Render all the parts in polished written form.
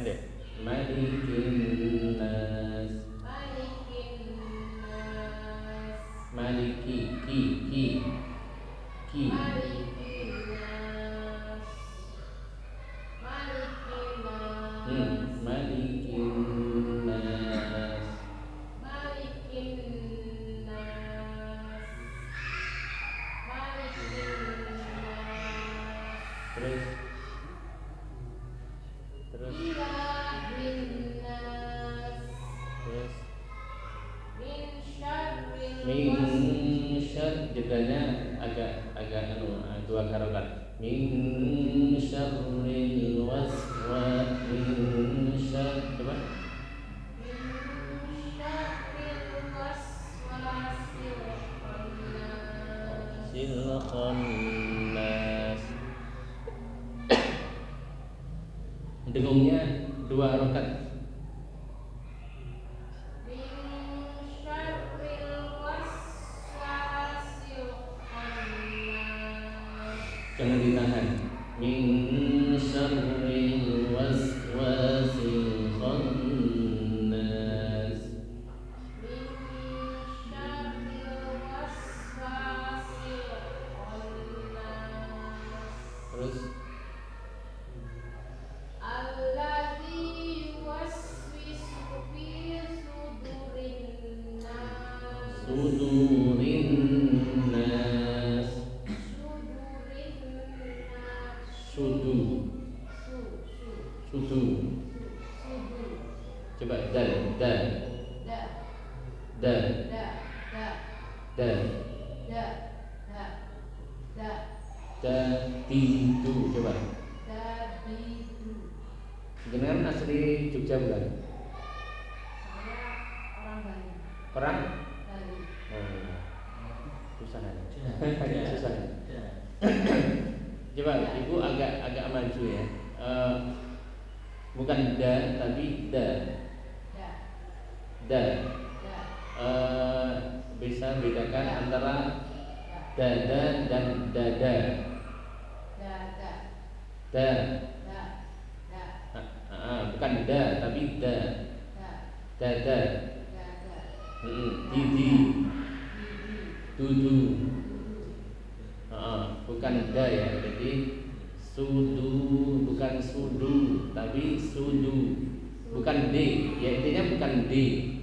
pendek. Malikin nas. Maliki ki. Malikin nas. Terus min syarr jedanya agak dua harokat. Min syarril waswasil coba. Khannas. Dengungnya dua harokat. Jangan ditahan. Min syarril waswasil khannas. Terus sudurin nas. Sudu. Coba dal. Dadidu coba. Dengan asli Jogja bukan? Saya orang Bali. Orang? Bali. Susah ya. Susah. Coba ibu agak maju ya. Bukan da tapi da. Bisa bedakan antara dada dan dada. Bukan da tapi da. Dada. Didi. Dudu. Bukan da ya. Jadi sudu bukan sudu tapi sudu. Bukan d. Ya intinya bukan d.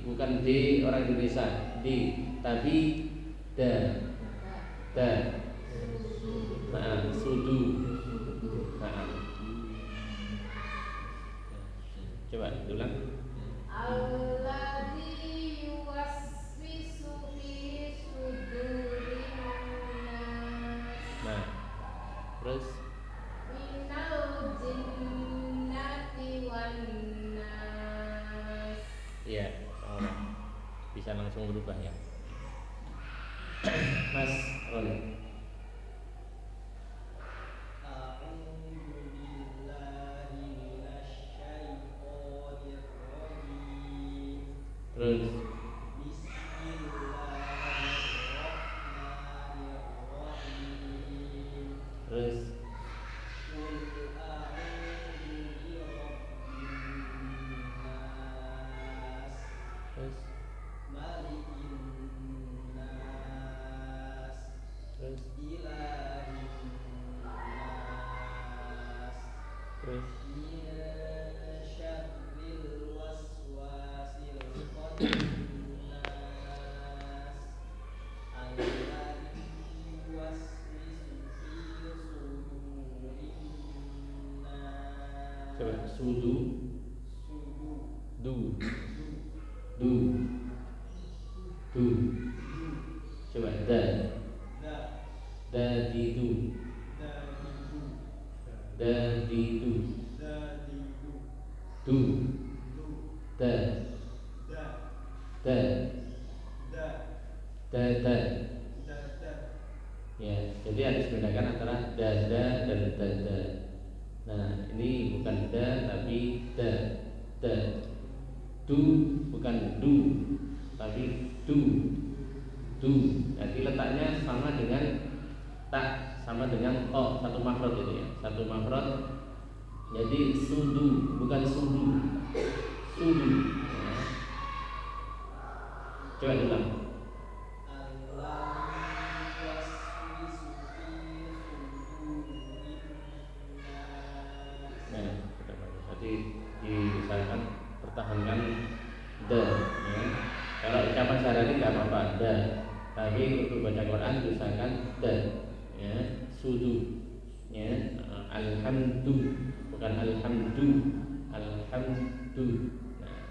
Bukan d orang Indonesia. D tapi da. Sudu. Coba ulang. Alladzi yuwaswisu fi sudurin nas. Terus minal jinnati wan nas. Iya, bisa langsung berubah ya. Mas Roni. Terus sudu coba dadidu du da ya, jadi harus bedakan antara dada dan dada. Nah, ini bukan da tapi da. Du bukan du tapi du. Jadi letaknya sama dengan tak, sama dengan to, satu makhraj itu ya. Satu makhraj Jadi sudu bukan sudu. Sudu. Ya. Coba diulang. Jadi diusahakan pertahankan the, ya. Kalau ucapan sehari-hari nggak apa-apa the, tapi untuk baca Quran diusahakan the, ya. Sudu, ya. Alhamdu bukan alhamdu, alhamdu. Nah,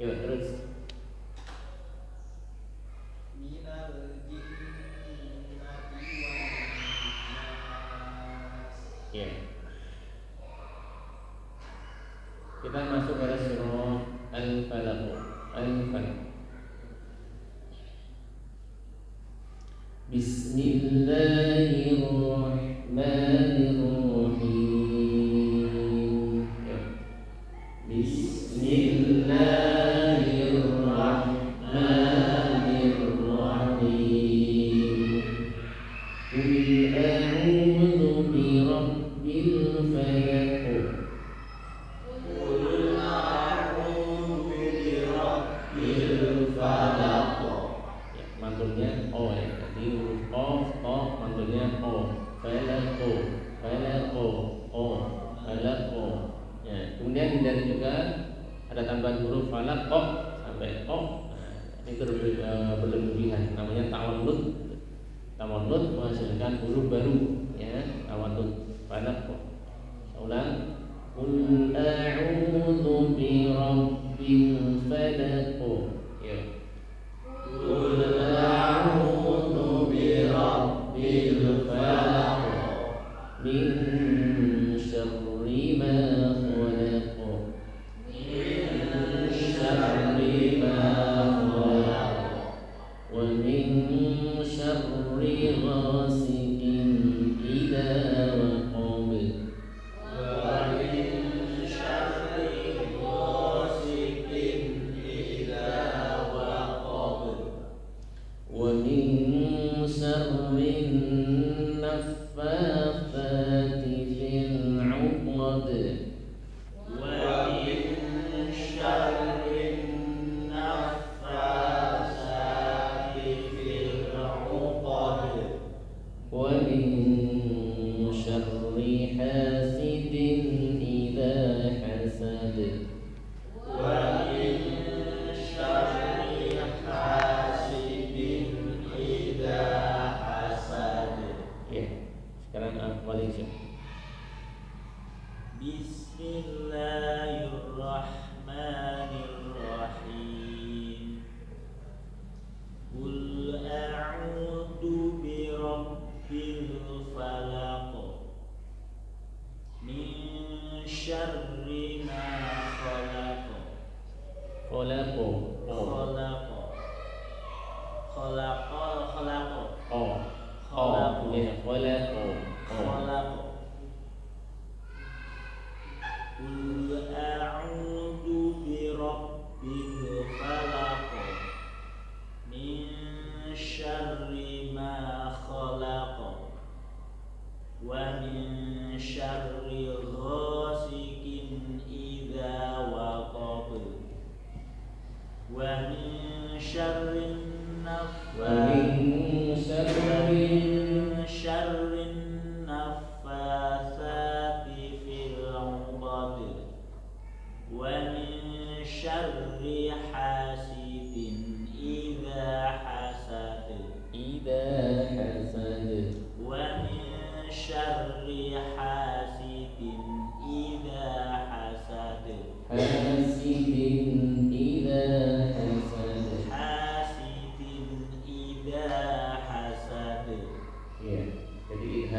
yuk terus. Ya. Kita masuk pada surah Al-Falaq. Al-Falaq. Bismillahirrahmanirrahim. Bismillahirrahmanirrahim. Qul a'udzu birabbil falaq. Ya, mantulnya o ya. Jadi huruf o, to, mantulnya o. Falaqo, falaqo, o, falaqo. Ya, kemudian hindari juga ada tambahan huruf falaqo sampai o. Nah, ini berlebihan. Namanya tawallud. Tawallud menghasilkan huruf baru, ya. Tawallud, falaqo. Ulang. Qul a'udzu birabbil falaq. Ya. Qul a'udzu birabbil falaq min syarri ma khalaq. Min syarri ma khalaq. Wa min syarri ghasiqin idza waqab. Bismillahirrahmanirrahim. Qul a'udzu birabbil falaq min syarri ma khalaq. Khalaqo. Khalaq. Khalaq. Oh. Oh, ya, khalaqo. Khalaq. Qul a'udzu birabbil falaq min syarri ma khalaq wa min syarri ghasiqin idza waqab wa min syarri naffatsati fil 'uqad wa min syarri hasidin idza hasad wa min syarri hasidin idza hasad hasidin idza hasad. Ya, jadi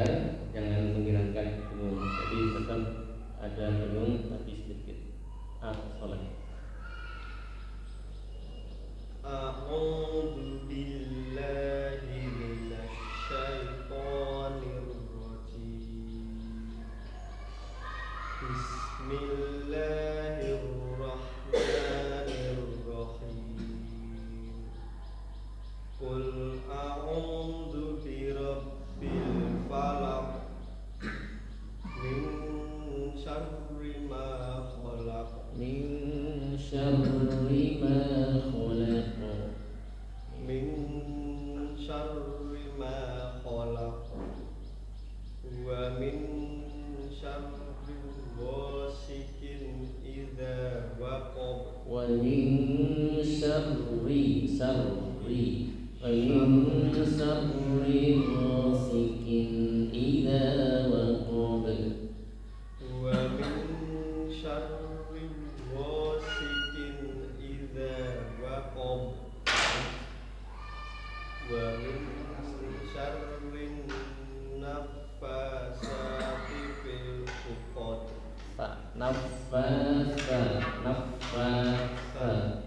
Nafasa. Nafasa.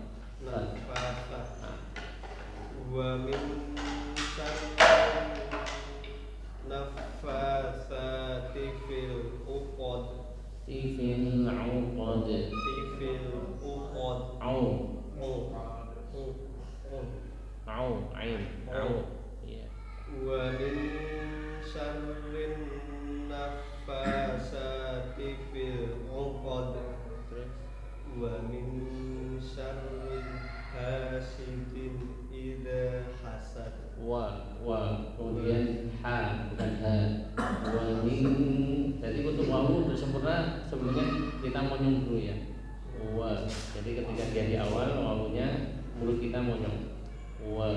Wa min nafasati fil uqad. Tifil uqad. Au ain. Ya. Wa min syarrin nafasati fil uqad. Wa min syarrin hasidin idza hasad. Kemudian ha bukan ha. Wa min. Jadi untuk wawu untuk sempurna sebenarnya kita monyong dulu ya. Jadi ketika dia di awal wawunya mulut kita monyong. Wa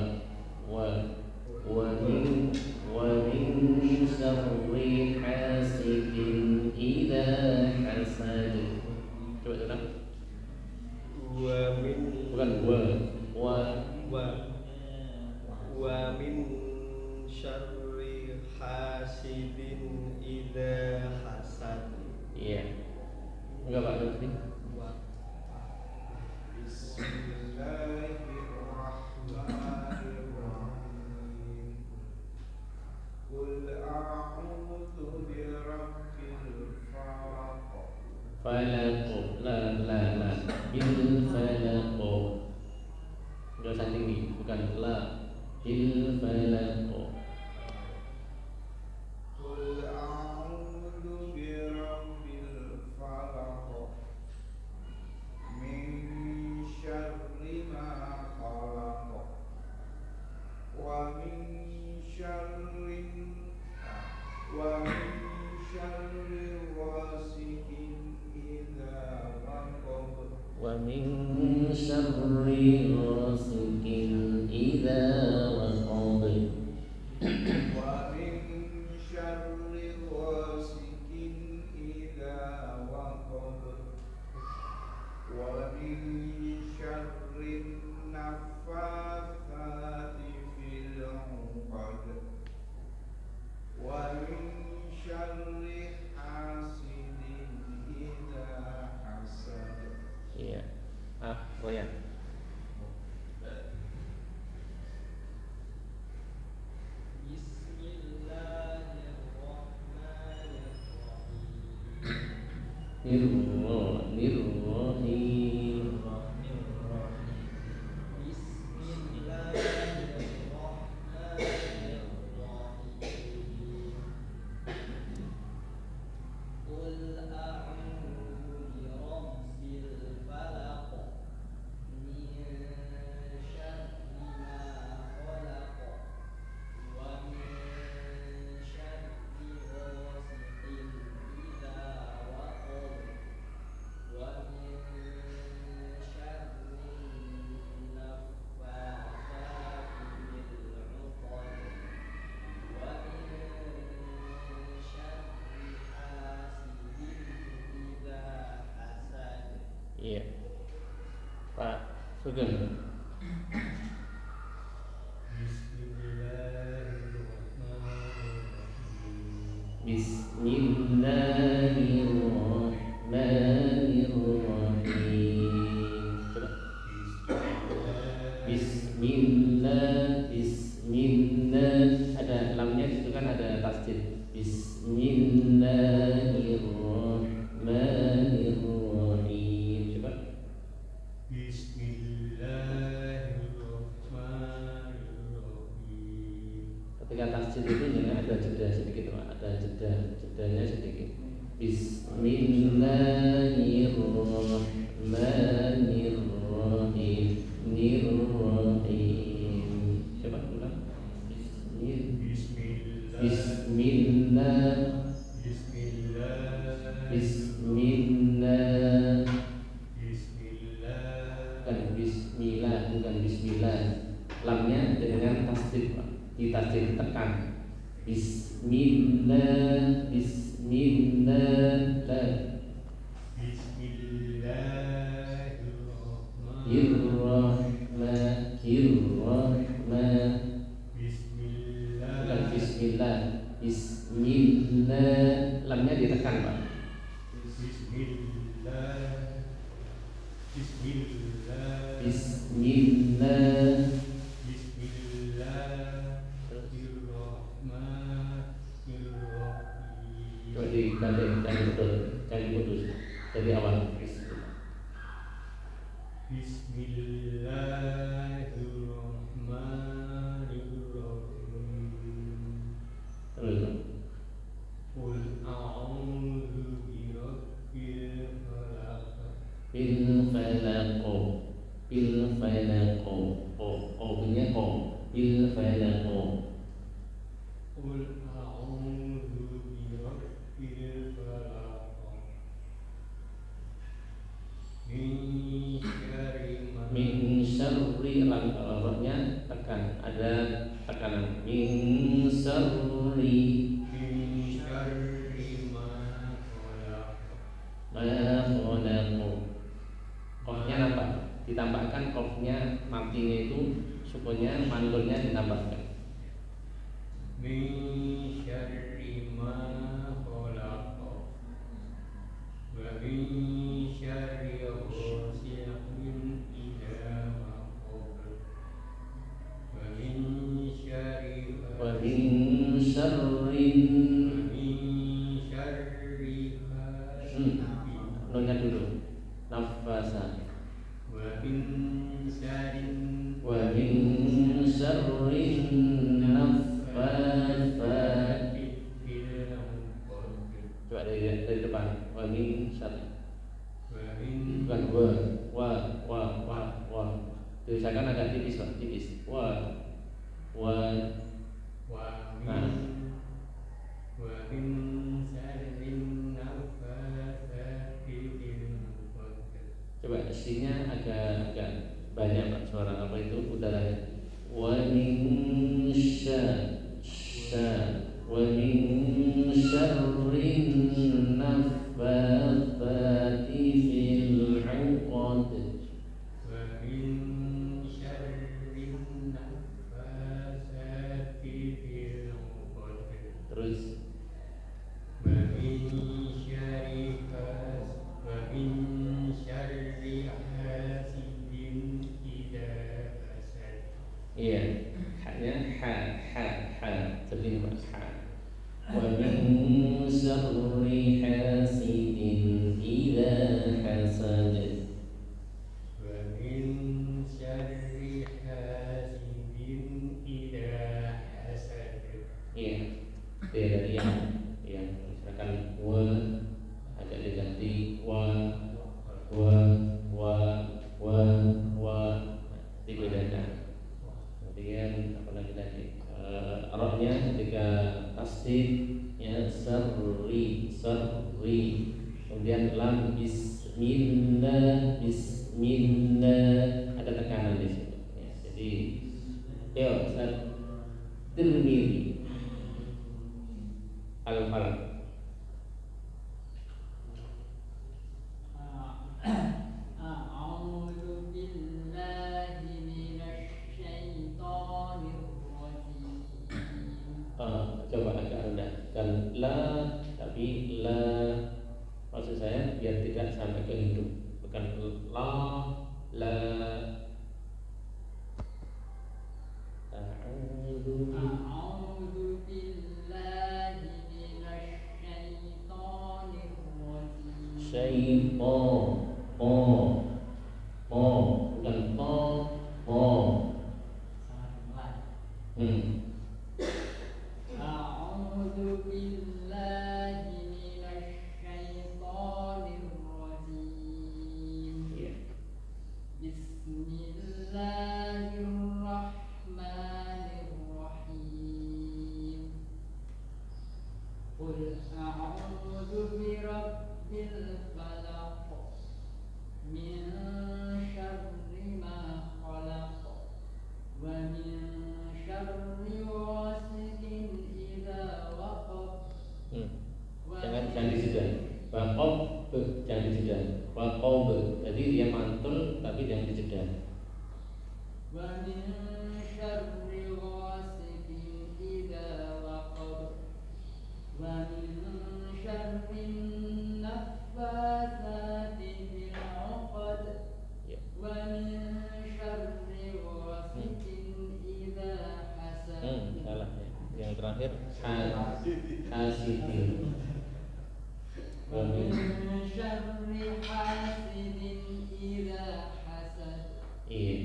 min syarri hasidin idza hasad. Coba ulang. Wa min syarri hasidin idza hasad. Iya. Enggak Pak Lutfi. Bismillahirrahmanirrahim. Qul a'udzu birabbil falaq. Falaq. La bil falaq. Dosa tinggi bukan la bil falaq. Qul a'udzu birabbil falaq. Min syarri ma khalaq. Wa min syarri ghasiqin idza waqab. Wa min syarri ghasiqin idza waqab. Wa min syarri ghasiqin idza waqab. Wa min syarri naffatsati fil 'uqad. Wa min syarri hasidin idza hasad. Iya. Goyang. Nirrohim. Iya. Pak Sugeng. Bismillahirrahmanirrahim. Coba. Bismillah. Ada lamnya itu kan ada tasdid. Bismillahirrahmanirrahim. Coba. Bismillahirrahmanirrahim. Ketika tasdid itu jangan ada jeda sedikit Pak. Ada jedanya sedikit. Bismillahirrahmanirrahim. Nirrahim. Coba ulang. Bismillah. Bukan bismillah. Lamnya dengan tasdid Pak. Di tasdid tekan. Bismillah. Bukan bismillah. Bismillah. Lamnya ditekan Pak. Bismillah. Bismillah. Coba dibalik, jangan betul, jangan putus dari awal. Terus. Qul a'udzu birabbil falaq. Bil falaq. Bil falaq. Nya ko. Bil falaq. Qul a'udzu birabbil falaq. Min syarri rangkanya tekan, ada tekanan. Min syarri ma khalaq. Qafnya apa? Ditambahkan qafnya, matinya itu sukunnya, mandornya ditambahkan. Min syarri ma khalaq wa min syarri ghasiqin idza waqab wa min syarri Wa min syarri nunnya dulu. Nafasa. wa min syarri naffatsati fil 'uqad. Coba dari depan. Wa min syarri. Bukan wa. Tulisankan agak tipis, Pak, tipis. Wa. Nah. Wa min syarri naffatsati fil 'uqad. Coba S-nya agak banyak, Pak, suara apa itu udaranya. Wa min wa min syarri naffatsati fil 'uqad. Wa min syarri naffatsati fil 'uqad. Terus Wa min syarri hasidin idza hasad. iya, haknya ha. Jadi Pak, ha. Wa min syarri hasidin idza hasad. Wa min syarri hasidin idza hasad. Iya, dari yang misalkan wa agak diganti wa dibedakan. Kemudian apa lagi tadi? Arabnya ketika tasdid ya sarri. Kemudian lam bismillah ada tekanan di situ. Ya, jadi Ustaz Tirmidzi Al-Falaq. A'udzu billahi minasy syaithanir rajim. Coba agak rendah dan la, tapi la maksud saya biar tidak sampai ke hidung, bukan la. A'udzu A'udzu billahi minasy syaithanir rajim. syaitan. Bukan A'udzu billahi minasy syaithanir rajim. Iya. Bismillahirrahmanirrahim. Qul a'udzu birabbil falaq min syarri ma khalaq wa min syarri ghasiqin idza waqab. Jangan dijeda. Waqab jangan dijeda. Waqab jadi dia mantul tapi jangan dijeda. Wa min syarri ghasiqin idza waqab wa min syarri naffatsati hasidin. Wa min ومن شر حاسد إذا حسد. Iya.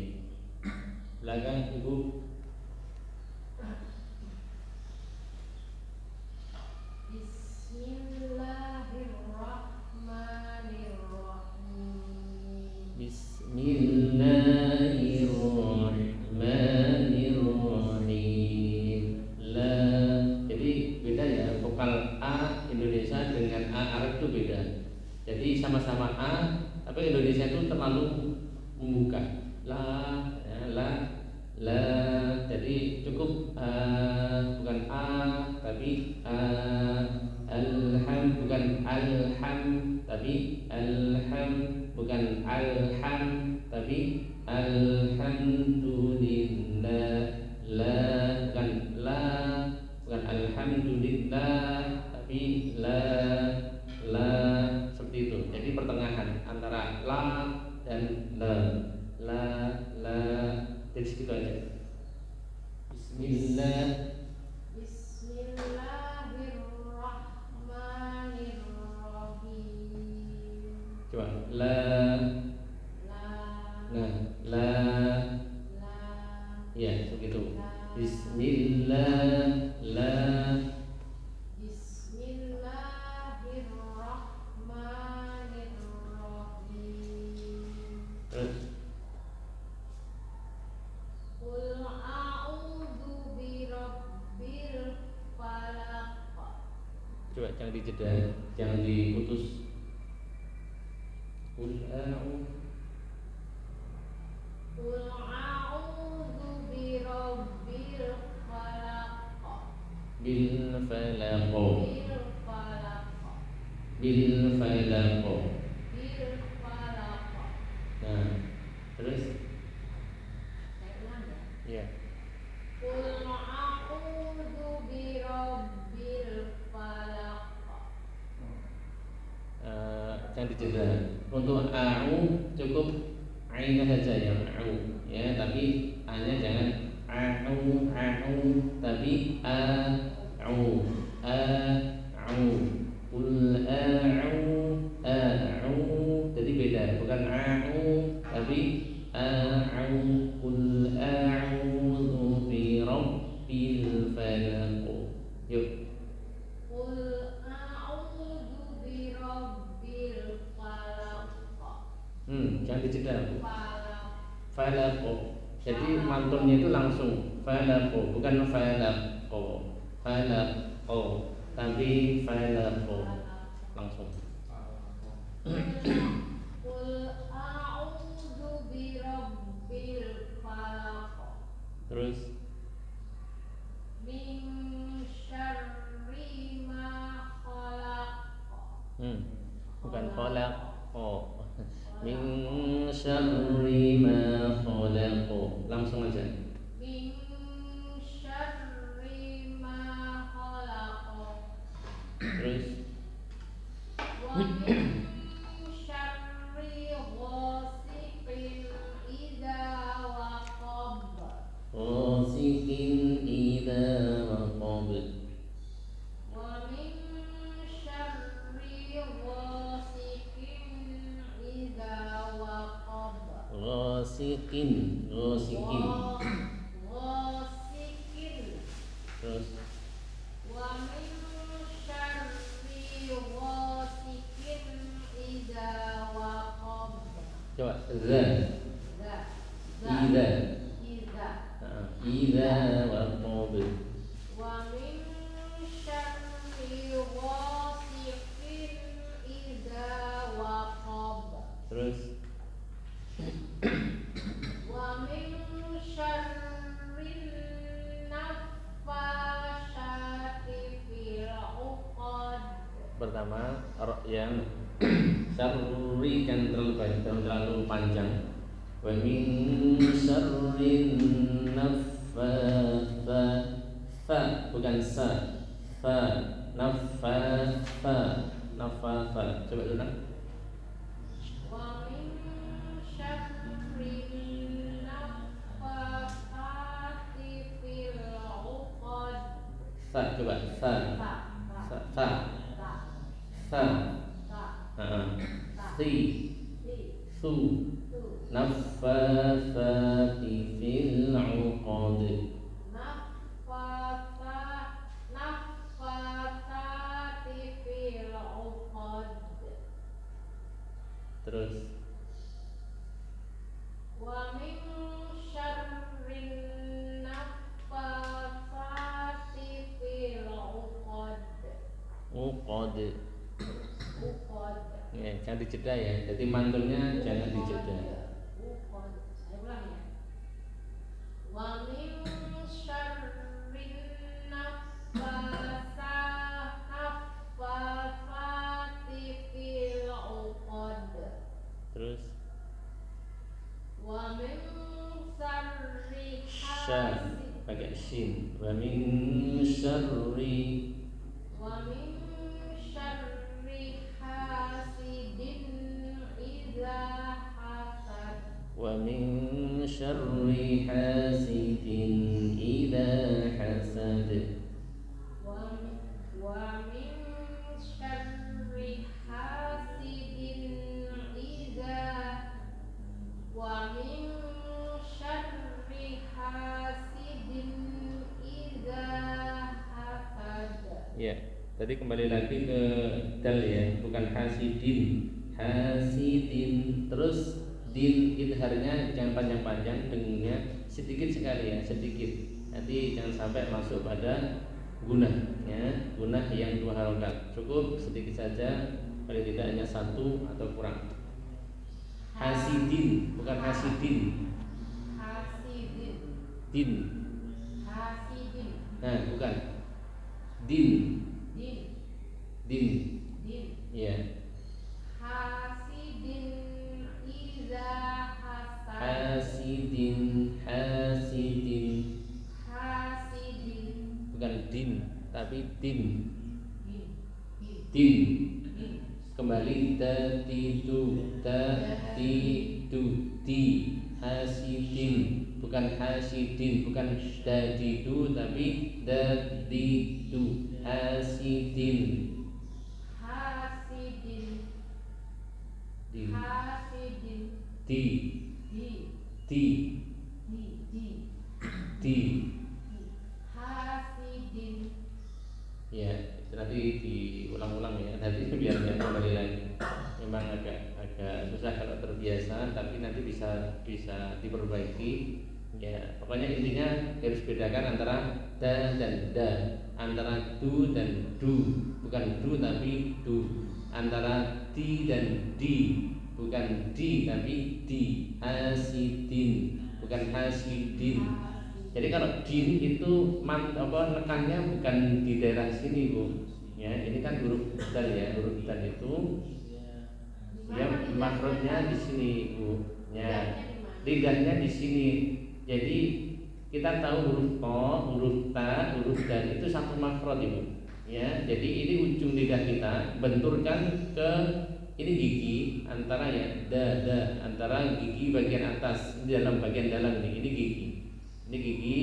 Belakang Ibu. Bismillahirrahmanirrahim. Bismillahirrahmanirrahim. La. Jadi beda ya, vokal A Indonesia dengan A Arab itu beda. Jadi sama-sama A, tapi Indonesia itu terlalu membuka. La, ya, la. Jadi cukup bukan A tapi alham, bukan alham tapi alham, bukan alham tapi alhamdulillah. Bukan alhamdulillah tapi la seperti itu. Jadi pertengahan antara la dan la. Jadi segitu aja. Bismillah. Bismillahirrahmanirrahim. Coba la. Nah, la. Ya, begitu. Bismillah, la. Bismillahirrahmanirrahim. Terus Qul a'udzu birabbil falaq. coba jangan dijeda, jangan diputus. Qul a'udzu birabbil falaq. bil falaq. Bil falaq. Bil falaq. Bil falaq. Nah, terus Saya ulang ya. ya. Qul a'udzu birabbil falaq. Jangan dijeda. Untuk a'u cukup ainnya saja yang a'u ya, tapi a-nya jangan a'u tapi a'u. Qul a'u jadi beda, bukan a'u tapi a'u. Qul a'udzu bi rabbil falaq. Yuk. Qul a'udzu birabbil falaq. Jangan dijeda. Falaq. Falaqo. Jadi mantunnya itu langsung falaqo, bukan falaqo. Falaqo, tapi falaqo langsung. Qul a'udzu birabbil falaq. Terus Min syarri ma khalaq. bukan khalaqo. Min syarri ma khalaqo. Langsung aja. Min syarri ma khalaq. Terus Wa min syarri ghasiqin idza waqab. ghasiqin idza waqab. Wa min syarri ghasiqin idza waqab. Ghasiqin. Ghasiqin. Terus Wa min syarri ghasiqin idza waqab. coba za. Idza. Idza waqab. Wa min syarri ghasiqin idza waqab. Terus Wa min syarri naffasati fil 'uqad. pertama yang syarri kan terlalu panjang. Wa min syarrin naffatha. Fa bukan sa. Fa naffatha. Naffatha. Coba dulu nak. Wa min syarri naffasati fil 'uqad. Sa coba sa. Fa. Sa. sa, ta, sa, ta, si, si, su, su, naffatsati fil 'uqad. naffatsati fil 'uqad. Terus Wa min syarrin naffatsati fil 'uqad. uqad. Uqad. Ya, jangan dijeda ya. Jadi mantulnya jangan dijeda. Uqad. Saya ulang ya. Wa min syarrin naffatsati fil 'uqad. Terus Wa min syarri sya pakai shin. Wa min syarri Wa min syarri hasidin idza hasad. wa min syarri hasidin idza hasad. Wa min syarri hasidin idza Wa min syarri hasidin idza hasad. Ya, tadi kembali lagi ke dal ya, bukan hasidin. Hasidin. Terus din idharnya jangan panjang-panjang, dengunya sedikit sekali ya, sedikit. Nanti jangan sampai masuk pada gunah ya, gunah yang 2 harokat. Cukup sedikit saja, paling tidak hanya 1 atau kurang. Hasidin, bukan hasidin. Hasidin. Din. Hasidin. Nah, bukan. Din. Din. Din. Din. Ya. Hasidin iza hasad. Hasidin, hasidin. Hasidin. Bukan din, tapi din. Din. Din. Din. Din. Kembali tatidu, tatidu, di. Hasidin, bukan hasidin, bukan dadidu, tapi dadidu. Hasidin. Hasidin. Di. Hasidin. Di. Di. Di. Di. Di. Di. Hasidin. Ya, itu nanti diulang-ulang ya. Nanti biar nggak kembali lagi. Memang agak susah kalau terbiasa, tapi nanti bisa diperbaiki. Ya, pokoknya intinya harus bedakan antara da dan da, antara du dan du, bukan du tapi du, antara di dan di, bukan di tapi di. Hasidin, bukan hasidin. Jadi kalau din itu nekannya bukan di daerah sini Bu. Ya, ini kan huruf dal ya, huruf dal itu ya makrotnya di sini Bu. Ya, lidahnya di sini. Jadi kita tahu huruf ko, huruf ta, huruf dal itu satu makrot Ibu. Ya, jadi ini ujung lidah kita benturkan ke ini gigi antara ya da antara gigi bagian atas di dalam bagian dalam ini gigi. Ini gigi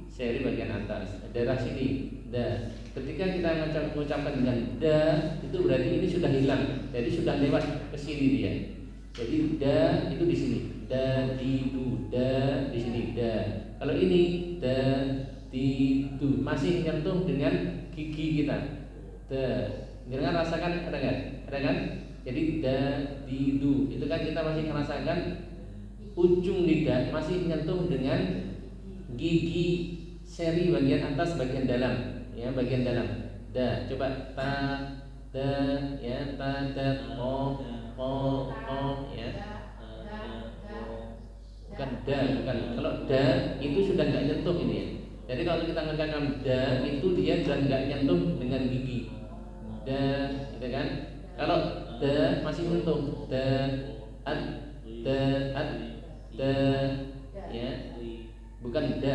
seri bagian atas, daerah sini da. Ketika kita mengucapkan dengan da, itu berarti ini sudah hilang, jadi sudah lewat ke sini dia. Jadi da itu di sini, da di du, da di sini da. Kalau ini da di du masih nyentuh dengan gigi kita. Da, jangan rasakan ada nggak? Ada kan? Jadi da di du itu kan kita masih merasakan ujung lidah masih nyentuh dengan gigi seri bagian atas bagian dalam ya, bagian dalam da. Coba ta da ya, ta da o ya, bukan da, bukan. Kalau da itu sudah nggak nyentuh ini ya. Jadi kalau kita mengatakan da itu dia sudah nggak nyentuh dengan gigi da, gitu kan. Kalau da masih nyentuh da ad da ya, bukan da.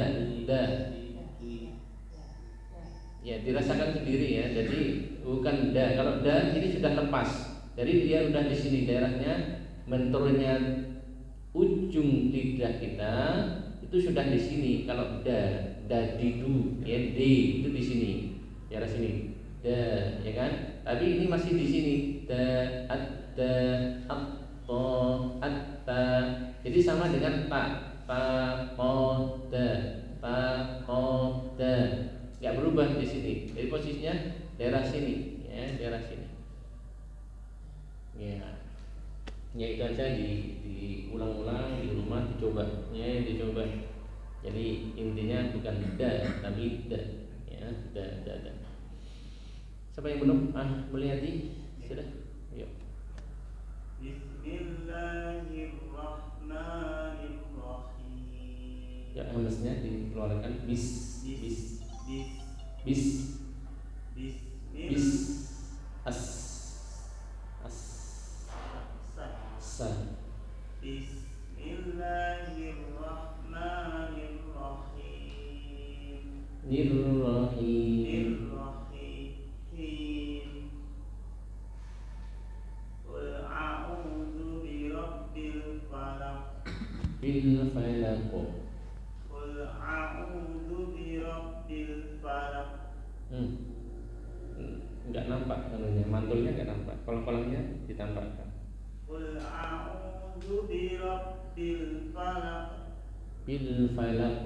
Ya, dirasakan sendiri ya. Jadi bukan da. Kalau da ini sudah lepas. Jadi dia sudah di sini daerahnya benturnya ujung lidah kita itu sudah di sini. Kalau da, dadidu, ya d itu di sini. Daerah sini. da, ya kan? Tapi ini masih di sini da, at-da, at-ta, at-ta. Jadi sama dengan ta, ta, ko, da, ta, ko, da. Nggak berubah di sini. Jadi posisinya daerah sini, ya, daerah sini. Ya, ya itu aja diulang-ulang di rumah, dicoba, ya, dicoba. Jadi intinya bukan da, tapi da, ya, da. Siapa yang belum? Mulyadi, sudah? Yuk. Bismillahirrahmanirrahim. Ya, hamzahnya dikeluarkan bis. As. Sa. Bismillahirrahmanirrahim. Nirrahim. Qul a'udzu birabbil falaq. Bil falaq. Qul a'udzu birabbil falaq. Enggak nampak anunya, mantulnya enggak nampak. Kolang-kolangnya ditampakkan. Qul a'udzu birabbil falaq. Bil falaq.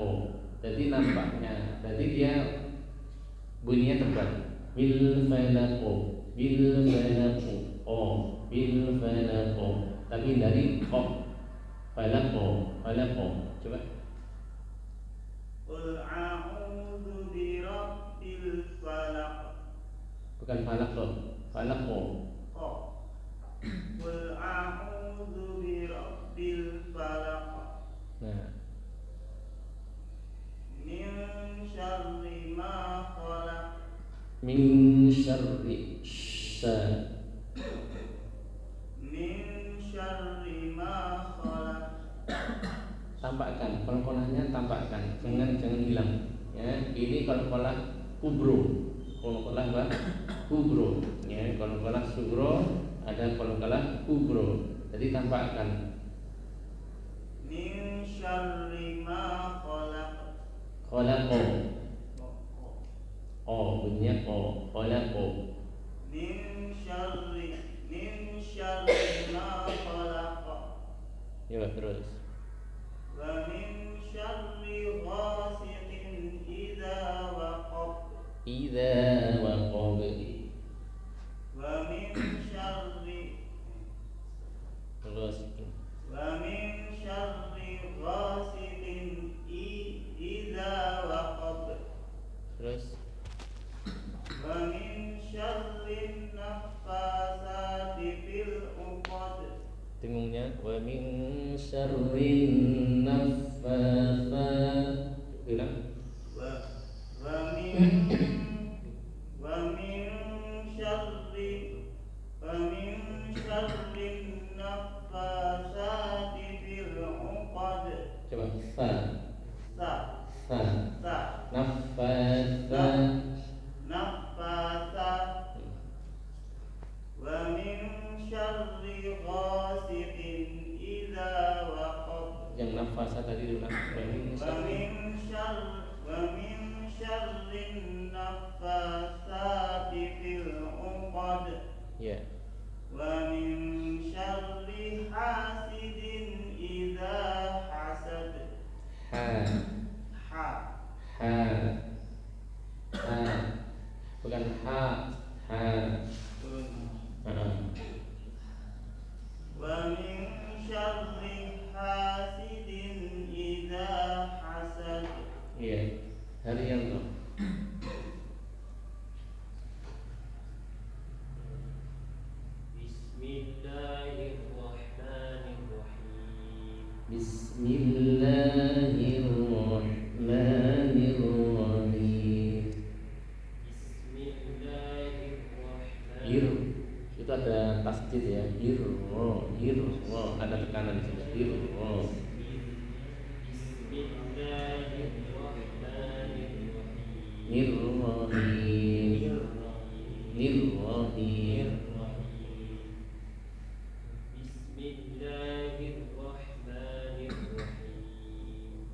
Jadi nampaknya, jadi dia bunyinya tebal. Bil falaq. Bil falaq. Oh, bil falaq. Tapi dari falaq. Coba. Qul a'udzu birabbil falaq. Bukan falaq loh. Falaq. Qul a'udzu birabbil falaq. Nah, Min syarri ma khalaq. min syarri sa. Min syarri ma khalaq. Tampakkan, kolong-kolahnya tampakkan, jangan hilang. Ya, ini kolong-kolah kubro, kolong-kolah apa? Kubro. Ya, kolong-kolah sugro, ada kolong-kolah kubro. Jadi tampakkan. Min syarri ma khalaq. Kholaqo. Oh, bunyinya ko. Kholaqo. Min syarri ma khalaq. Ya, terus. Wa min syarri ghasiqin idza waqab. Idza waqab. Wa min syarri Ghasiqin. Wa min syarri ghasiqin idza waqab. Terus. Wa min syarri naffasati fil 'uqad. Dengungnya wa min syarrin naffatsat. Bilang. Wa min syarri naffasati fil 'uqad. Coba sa. Naffasat. Wa min syarri ghasiqin idza waqab. Yang nafasa tadi diulang. Wa min syarrin naffasati fil 'uqad. Ya. Wa min syarri hasidin idza hasad. Ha. Bukan ha. Wa min syarri hasidin idza hasad. Iya. Haryanto. Bismillahirrahmanirrahim. Bismillahirrahmanirrahim. Hir, itu ada tasdid ya. Hirro, ada tekanan di sini. Hirro. Nirrahim. Nirrahim. Bismillahirrahmanirrahim.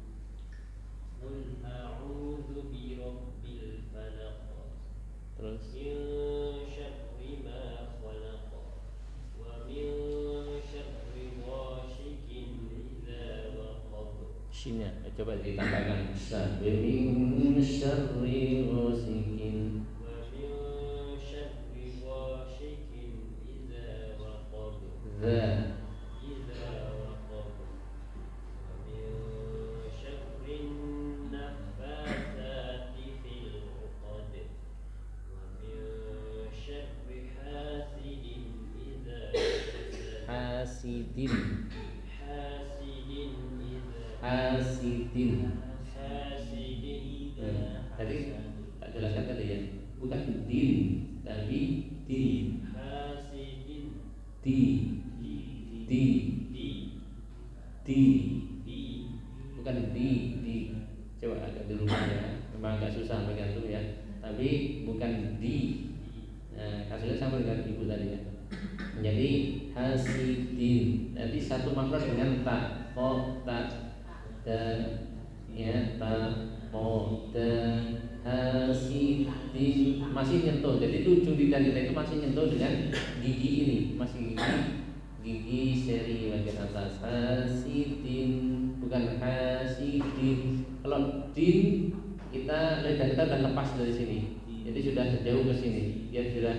Qul a'udzu birabbil falaq. Terus. Min sinnya. Coba ditambahkan sa min syarri ghasikin. Za hasidin. Tadi tak jelaskan tadi ya, bukan din tapi di bukan di. Coba agak di rumah ya, memang agak susah bagi antum ya, tapi bukan di. Nah, kasusnya sama dengan ibu tadi ya. Jadi hasidin, nanti satu makhraj dengan ta, ko, ta, da, ya, ta, ko, da, hasidin, masih nyentuh. Jadi ujung lidah kita itu masih nyentuh dengan gigi ini, masih gigi seri bagian atas. Hasidin, bukan hasidin. Kalau din, lidah kita udah lepas dari sini, jadi sudah jauh ke sini, dia sudah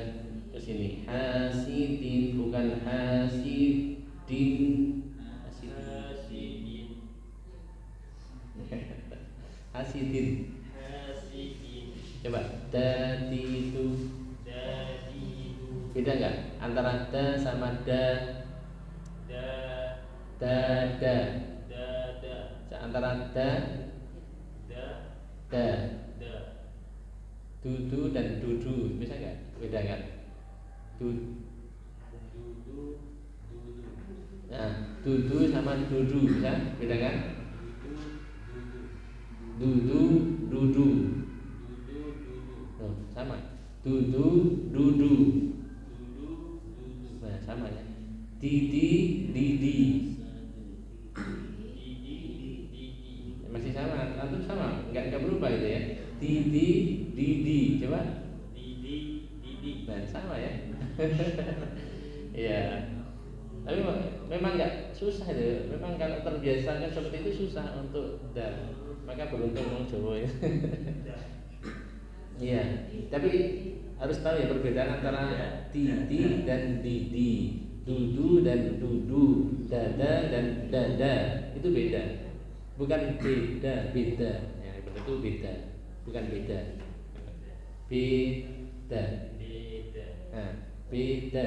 ke sini. Hasidin, bukan hasidin. Hasidin. Coba dadi itu. Beda nggak antara da sama da? Da. Antara da. Dudu dan dudu, bisa nggak? Beda nggak? Nah, dudu sama dudu, bisa beda kan? Dudu. Oh, sama. Dudu. Nah, sama ya. Didi. Masih sama, antum sama, nggak berubah itu ya. Didi, coba. Nah, sama ya. Iya. Tapi memang nggak susah itu. Memang kalau terbiasa kan seperti itu susah untuk dan maka beruntung orang Jawa ya. Iya. Tapi harus tahu ya perbedaan antara didi dan didi, dudu dan dudu, dada dan dada itu beda. Bukan beda. Ya, itu beda. Bukan beda. Beda. Nah, beda.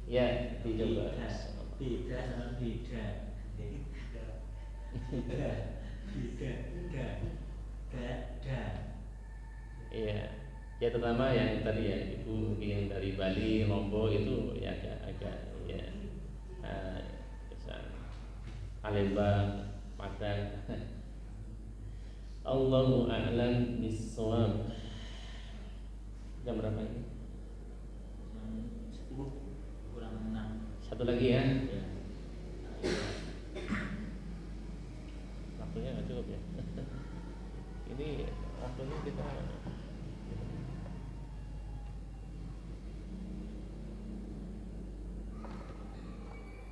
Ya, dicoba. Beda sama beda. Iya. Ya terutama yang tadi ya ibu mungkin yang dari Bali, Lombok itu ya agak ya Palembang, Padang. Allahu a'lam bis-shawab. Jam berapa ini? 10 kurang 6. Satu lagi ya. Waktunya nggak cukup ya. Ini waktunya kita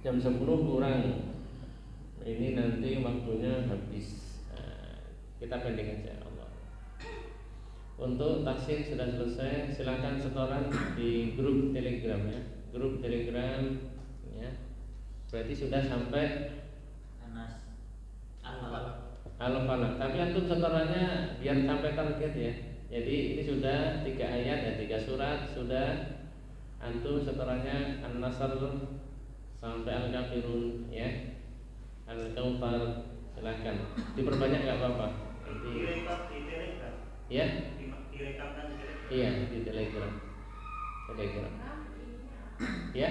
jam 10 kurang. Ini nanti waktunya habis. Kita pending aja Allah. Untuk tahsin sudah selesai, silakan setoran di grup Telegram ya. Grup Telegram ya. Berarti sudah sampai Anas Al-Falaq. Tapi antum setorannya biar sampai target ya. Jadi ini sudah 3 ayat ya, 3 surat sudah antum setorannya An-Nasr sampai Al-Kafirun ya. Al-Kautsar silakan. Diperbanyak enggak apa-apa. Nanti Direkam di Telegram. ya. Direkamkan di Telegram. Iya, di Telegram. Ya.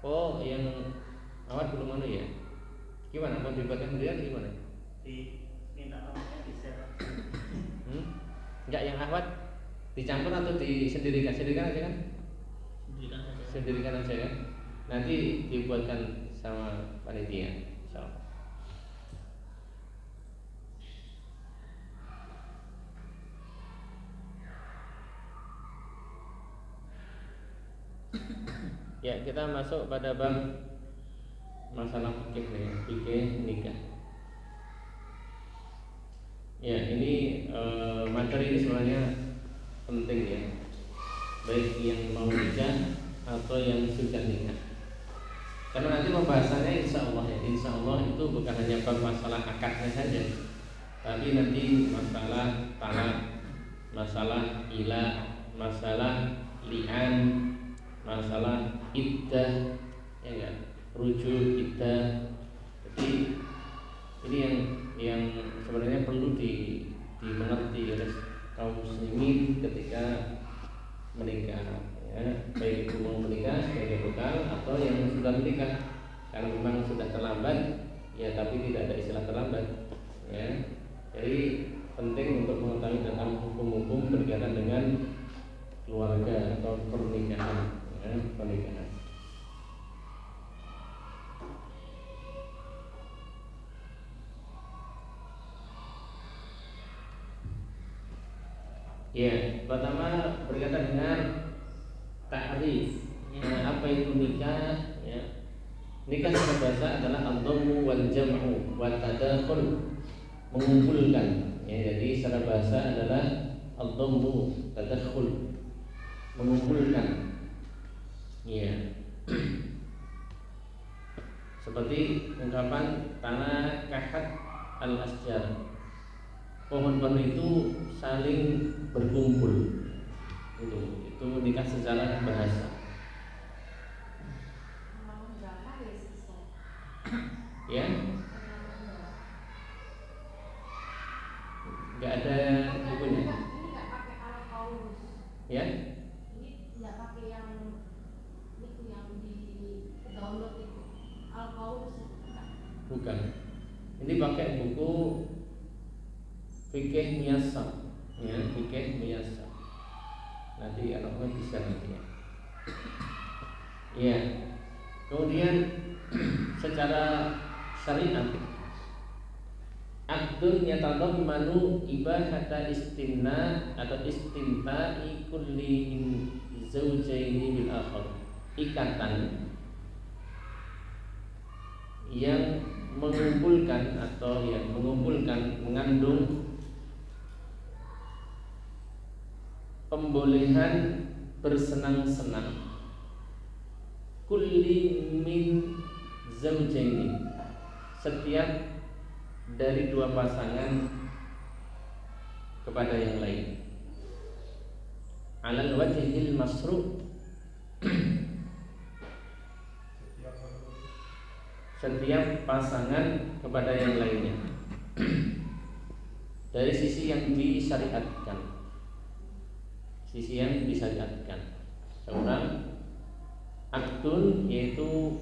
Oh, yang awal belum anu ya. Gimana? Mau dibuatkan sendiri atau gimana? Minta nomornya di share. Enggak, yang ahwat dicampur atau disendirikan? Sendirikan aja kan? Sendirikan aja kan? Nanti dibuatkan sama panitia. Insyaallah. Ya, kita masuk pada bab masalah fikih nih, fikih nikah. Ya, ini materi ini sebenarnya penting ya, baik yang mau nikah atau yang sudah nikah. Karena nanti pembahasannya insya Allah itu bukan hanya bab masalah akadnya saja, tapi nanti masalah talak, masalah ilah, masalah li'an, masalah iddah, ya enggak, rujuk iddah. Jadi ini yang sebenarnya perlu dimengerti oleh kaum muslimin ketika menikah, ya, baik itu mau menikah sebagai bekal atau yang sudah menikah. Kalau memang sudah terlambat, ya tapi tidak ada istilah terlambat, ya. Jadi penting untuk mengetahui tentang hukum-hukum berkaitan dengan keluarga atau pernikahan, ya, pernikahan. Ya, pertama berkaitan dengan ta'rif. Apa itu nikah? Ya. Nikah secara bahasa adalah ad-dhammu wal jam'u wa tadakhul, mengumpulkan. Ya, jadi secara bahasa adalah ad-dhammu, tadakhul, mengumpulkan. Ya. Seperti ungkapan tanah kahat al-asjar, pohon-pohon itu saling berkumpul. Itu nikah secara bahasa. Ya, nggak ada bukunya. Ini nggak pakai Al-Qaulus. Ya, Ini nggak pakai yang itu yang di download itu. Al-Qaulus bukan. Ini pakai buku Fikih Muyassar, ya, Fikih Muyassar. Nanti anak-anak bisa nanti ya. Ya. Kemudian secara syariat, akdun yatadammanu ibahata istimna atau istimta'i kulli min zawjaini bil akhar. Ikatan yang mengumpulkan atau yang mengumpulkan, mengandung pembolehan bersenang-senang kulli min zawjaini, setiap dari dua pasangan kepada yang lain, alal wajhil masru', setiap pasangan kepada yang lainnya dari sisi yang disyariatkan. Sisi yang disyariatkan. Seorang akdun yaitu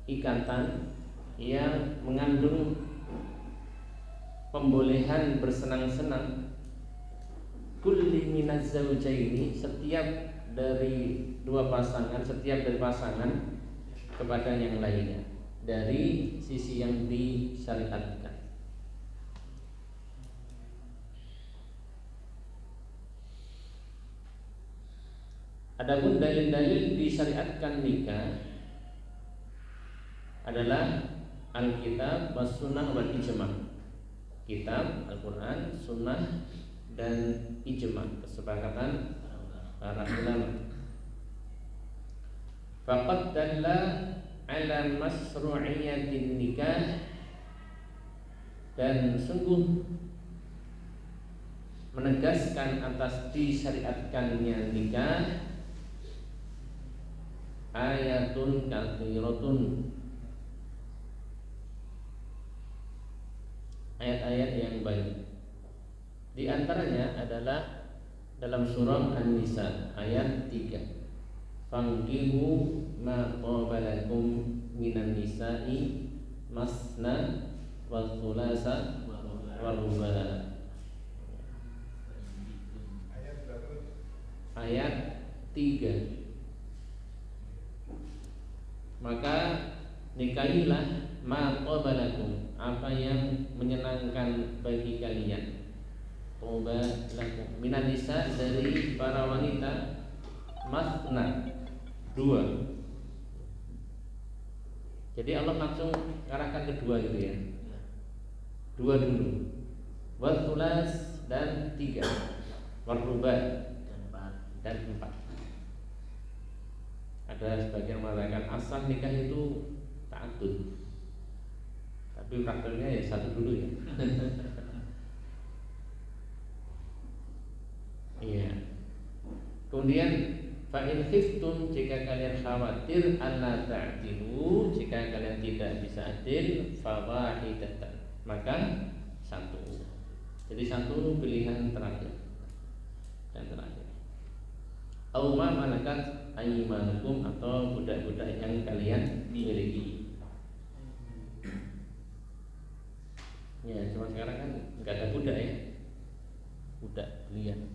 ikatan yang mengandung pembolehan bersenang-senang kulli minaz zawjaini, setiap dari dua pasangan, setiap dari pasangan kepada yang lainnya dari sisi yang disyariatkan. Adapun dalil-dalil disyariatkan nikah adalah Alkitab was sunnah wal ijma'. Kitab Al-Quran, sunnah dan ijma', kesepakatan para ulama. Faqad dalla ala masru'iyatin nikah, dan sungguh menegaskan atas disyariatkannya nikah ayatun katsiratun, ayat-ayat yang banyak. Di antaranya adalah dalam surah An-Nisa ayat 3. Fankihu ma qabalakum minan nisa'i masna wa thulasa wa ruba'. Ayat 3. Maka nikahilah ma qabalakum, apa yang menyenangkan bagi kalian. Qabalakum minan nisa, dari para wanita, masna, 2, Jadi Allah langsung arahkan kedua gitu ya. Dua dulu. Wal thulas dan 3. Wal ruba dan 4. Ada sebagian mengatakan asal nikah itu ta'addud. Tapi prakteknya ya satu dulu ya. Iya. Kemudian fa in khiftum, jika kalian khawatir alla ta'dilu, jika kalian tidak bisa adil, fa wahidatan, maka satu. Jadi satu pilihan terakhir. Dan terakhir. Au ma malakat aymanukum, atau budak-budak yang kalian miliki. Ya, cuma sekarang kan nggak ada budak ya. Budak belian.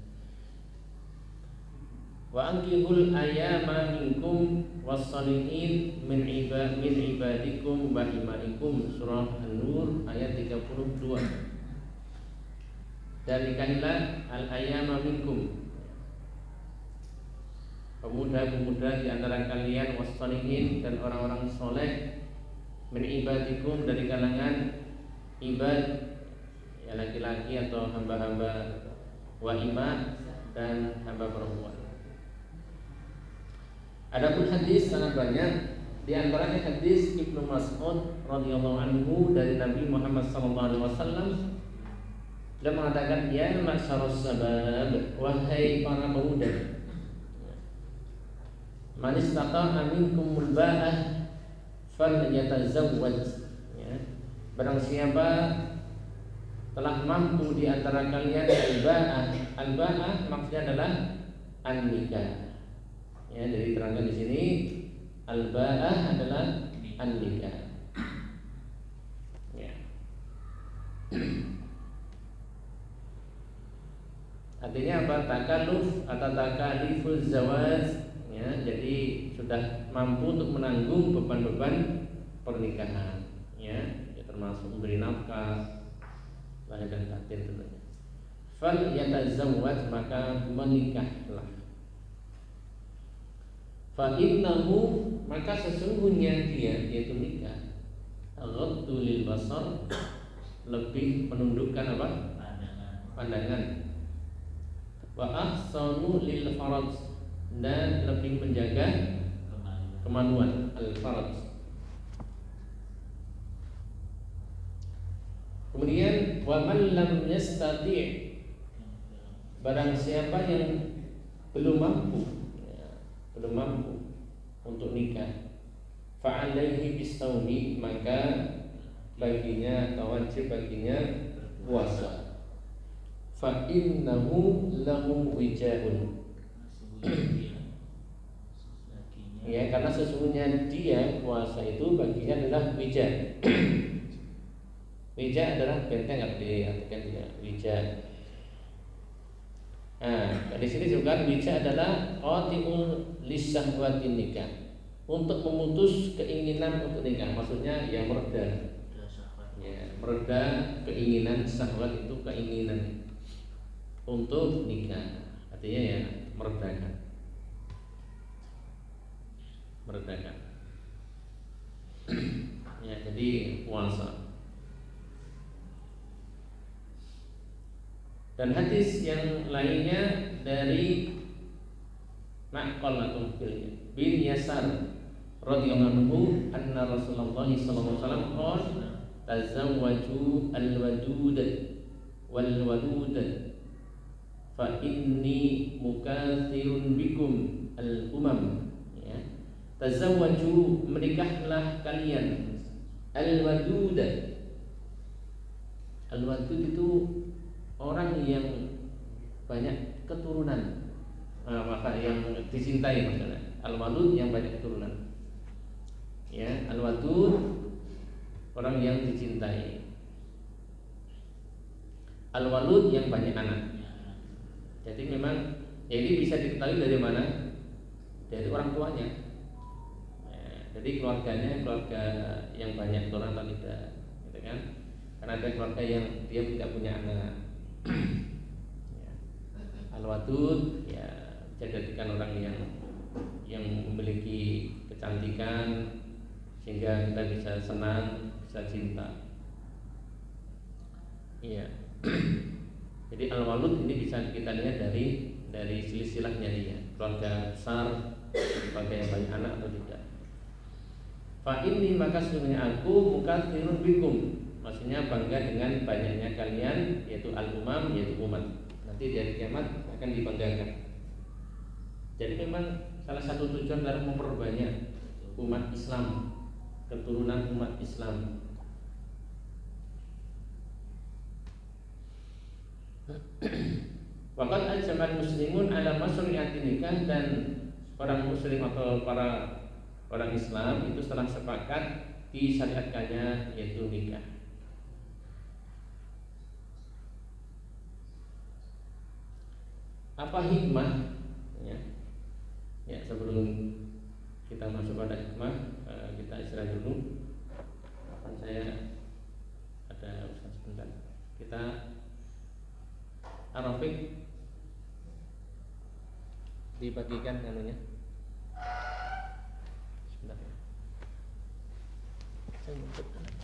Wa ankihul ayyama minkum was-salihin min ibadikum wa imaikum, surah An-Nur ayat 32. Dan nikahilah al-ayyama minkum, pemuda-pemuda di antara kalian, was-salihin, dan orang-orang soleh, min ibadikum, dari kalangan ibad, ya laki-laki atau hamba-hamba, wa ima, dan hamba perempuan. Adapun hadis sangat banyak, di antaranya hadis Ibnu Mas'ud radhiyallahu anhu dari Nabi Muhammad SAW. Dia mengatakan, ya ma'syarus sabab, wahai para pemuda, man istata'a minkumul ba'ah falyatazawwaj. Ya. Barang siapa telah mampu di antara kalian al-ba'ah. Al-ba'ah maksudnya adalah an-nikah. Ya, jadi terangkan di sini al-ba'ah adalah an-nikah. Ya. Artinya apa? Takalluf atau takaliful zawaj. Ya, jadi sudah mampu untuk menanggung beban-beban pernikahan. Ya, termasuk memberi nafkah, lahir dan batin tentunya. Fal yatazawwaj, maka menikahlah. Fa innahu, maka sesungguhnya dia, yaitu nikah, ghaddu lil basar, lebih menundukkan apa? Pandangan. Wa ahsanu lil faraj, dan lebih menjaga kemaluan, al faraj. Kemudian wa man lam yastati', barang siapa yang belum mampu untuk nikah, fa alaihi bisawmi, maka baginya atau wajib baginya puasa. Fa innahu lahu wijahun. Ya, karena sesungguhnya dia puasa itu baginya adalah wijah. Wijah adalah benteng, artikan juga wijah. Nah, di sini juga wijah adalah qati'ul lisahwatin nikah, untuk memutus keinginan untuk nikah. Maksudnya yang mereda. Ya, mereda keinginan syahwat, itu keinginan untuk nikah. Artinya ya meredakan. Ya, jadi puasa. Dan hadis yang lainnya dari Ma'qal atau bin Yasar radhiyallahu anhu, anna Rasulullah sallallahu alaihi wasallam qala tazawwaju al-wadud wal wadud fa inni mukatsirun bikum al-umam. Ya. Tazawwaju, menikahlah kalian, al-wadud. Al-wadud itu orang yang banyak keturunan, maka yang dicintai maksudnya. Al-walud, yang banyak keturunan. Ya, al-wadud, orang yang dicintai. Al-walud, yang banyak anak. Jadi memang ya ini bisa diketahui dari mana? Dari orang tuanya. Ya, jadi keluarga yang banyak keturunan atau tidak, gitu kan? Karena ada keluarga yang dia tidak punya anak. Ya. Al-wadud, ya jadikan orang yang memiliki kecantikan, sehingga kita bisa senang, bisa cinta. Iya. Jadi al-walud ini bisa kita lihat dari silsilahnya dia, keluarga besar, keluarga yang banyak anak atau tidak. Fa inni maka sesungguhnya aku mukatsirun bikum, maksudnya bangga dengan banyaknya kalian, yaitu al-umam, yaitu umat. Nanti di hari kiamat akan dibanggakan. Jadi memang salah satu tujuan adalah memperbanyak umat Islam, keturunan umat Islam. Waqad ajma'al muslimun ala masyru'iyati nikah, dan orang muslim atau para orang Islam itu telah sepakat disyariatkannya yaitu nikah. Apa hikmah? Ya, sebelum kita masuk pada hikmah, kita istirahat dulu. Saya ada urusan sebentar. Kita Arafik dibagikan anunya. Sebentar ya. Saya jemput anak.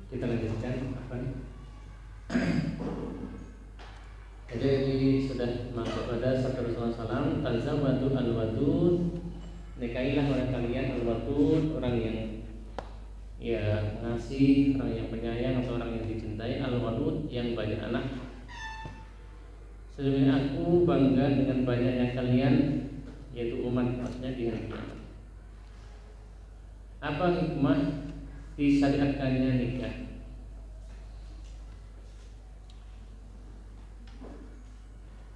Kita lanjutkan apa nih? Jadi ini sudah masuk pada sabda Rasulullah SAW, tazawwadu al-wadud, nikahilah oleh kalian al-wadud, orang yang ya ngasih, orang yang penyayang atau orang yang dicintai, al-wadud yang banyak anak. Sesungguhnya aku bangga dengan banyaknya kalian, yaitu umat, maksudnya di hari kiamat. Apa hikmah disyariatkannya nikah?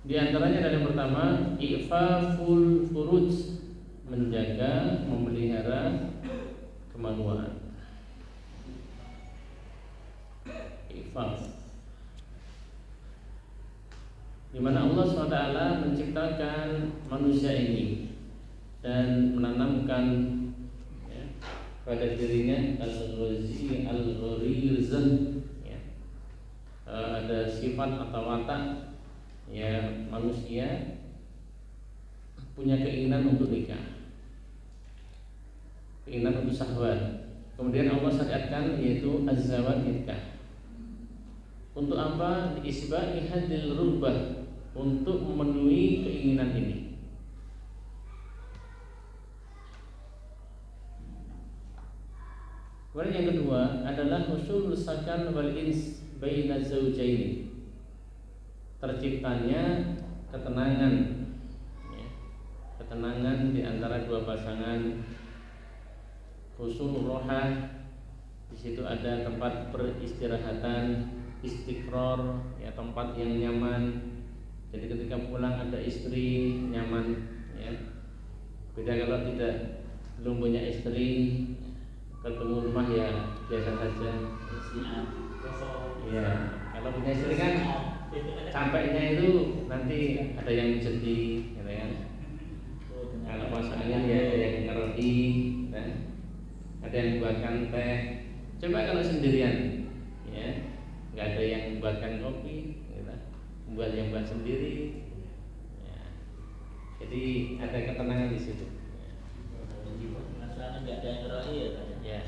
Di antaranya adalah yang pertama, i'faful furuj, menjaga, memelihara kemaluan. I'faf, di mana Allah SWT menciptakan manusia ini dan menanamkan ya, pada dirinya al-ghazi al-gharizan ya. Ada sifat atau watak ya, manusia punya keinginan untuk nikah, keinginan untuk syahwat. Kemudian Allah syariatkan yaitu az-zawaj, nikah. Untuk apa? Isba'i hadil rubbah, untuk memenuhi keinginan ini. Kemudian yang kedua adalah husul sakan wal ins baina zawjaini, terciptanya ketenangan ya, ketenangan di antara dua pasangan. Husul rohah, di situ ada tempat peristirahatan, istiqror ya, tempat yang nyaman. Jadi ketika pulang ada istri, nyaman ya. Beda kalau tidak, belum punya istri, ketemu rumah ya biasa saja ya. Kalau punya istri kan sampainya itu nanti ada yang sedih gitu kan. Kalau pasangan ya ada yang ngerti ya, ada yang buatkan teh. Coba kalau sendirian ya, nggak ada yang buatkan kopi gitu, buat yang buat sendiri ya. Jadi ada ketenangan di situ ya. Masalahnya nggak ada yang ngeroi ya.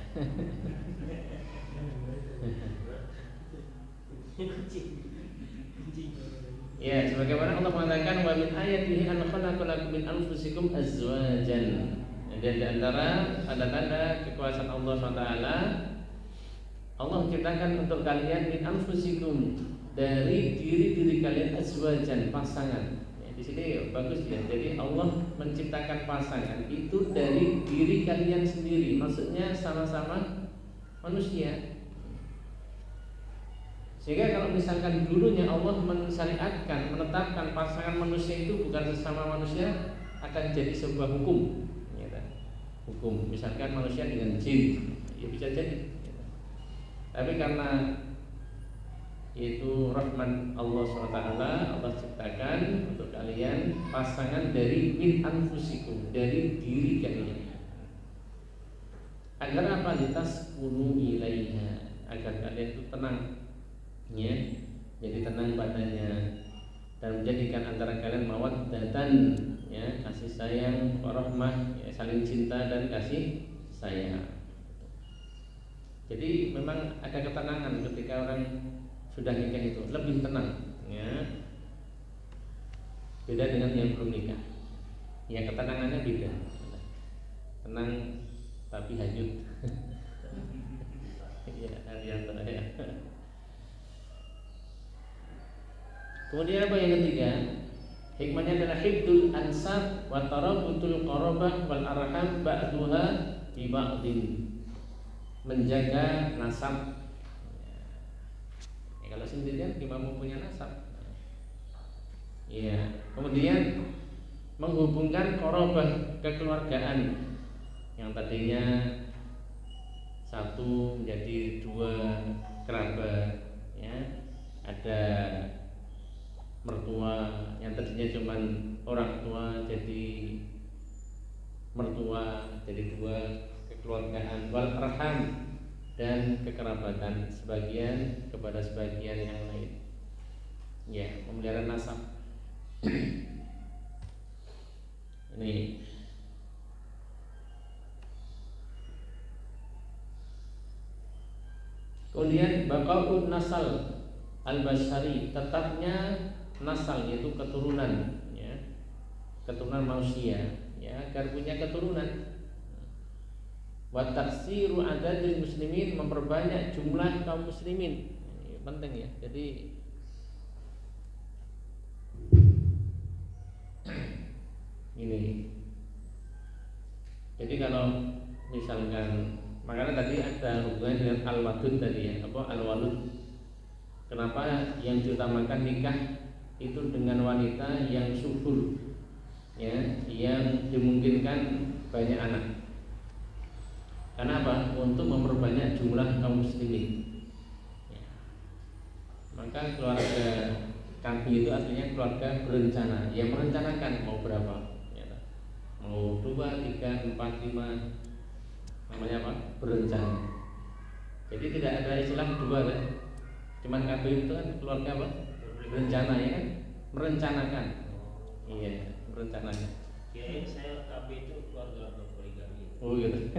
Ya, sebagaimana Allah mengatakan wa min ayatihi an khalaqa lakum min anfusikum azwajan. Dan di antara tanda-tanda kekuasaan Allah SWT, Allah menciptakan untuk kalian min anfusikum, dari diri-diri kalian, azwajan, pasangan. Ya, di sini bagus ya. Jadi Allah menciptakan pasangan itu dari diri kalian sendiri. Maksudnya sama-sama manusia. Sehingga kalau misalkan dulunya Allah mensyariatkan, menetapkan pasangan manusia itu bukan sesama manusia, akan jadi sebuah hukum ya, hukum. Misalkan manusia dengan jin, ya bisa jadi ya. Tapi karena itu rahmat Allah SWT, Allah ciptakan untuk kalian pasangan dari min anfusikum, dari diri kalian. Agar apa? Litaskunu ilaiha, agar kalian itu tenang ya, jadi tenang padanya, dan menjadikan antara kalian mawaddatan ya, kasih sayang, warahmah ya, saling cinta dan kasih sayang. Jadi memang ada ketenangan ketika orang sudah nikah itu, lebih tenang ya. Beda dengan yang belum nikah. Ya, ketenangannya beda. Tenang tapi hanyut. Ya, Arianto ya. Kemudian apa yang ketiga? Hikmahnya adalah hifdzul ansab wa tarabutul qarabah wal arham ba'duha bi ba'din. Menjaga nasab. Ya, kalau sendirian gimana mau punya nasab? Ya, kemudian menghubungkan qarabah, kekeluargaan yang tadinya satu menjadi dua kerabat ya. Ada mertua yang tadinya cuman orang tua jadi mertua, jadi dua, kekeluargaan, wal arham, dan kekerabatan sebagian kepada sebagian yang lain. Ya, memelihara nasab. Ini kemudian baqaun nasal al-basyari, tetapnya nasal yaitu keturunan, ya, keturunan manusia, ya, agar punya keturunan. Wa taksiru adadil muslimin, memperbanyak jumlah kaum muslimin. Ini penting ya. Jadi kalau misalkan, makanya tadi ada hubungan dengan al-wadud tadi ya, apa al-walud. Kenapa yang diutamakan nikah itu dengan wanita yang subur, ya, yang dimungkinkan banyak anak. Karena apa? Untuk memperbanyak jumlah kaum muslimin. Ya. Maka keluarga kami itu artinya keluarga berencana, yang merencanakan mau berapa, ya, mau 2, 3, 4, 5, namanya apa? Berencana. Jadi tidak ada istilah dua kan? Cuman KB itu kan keluarga apa? Berencana, ya kan? Merencanakan. Iya, merencanakan. Kirain saya KB itu keluarga berpoligami. Oh gitu.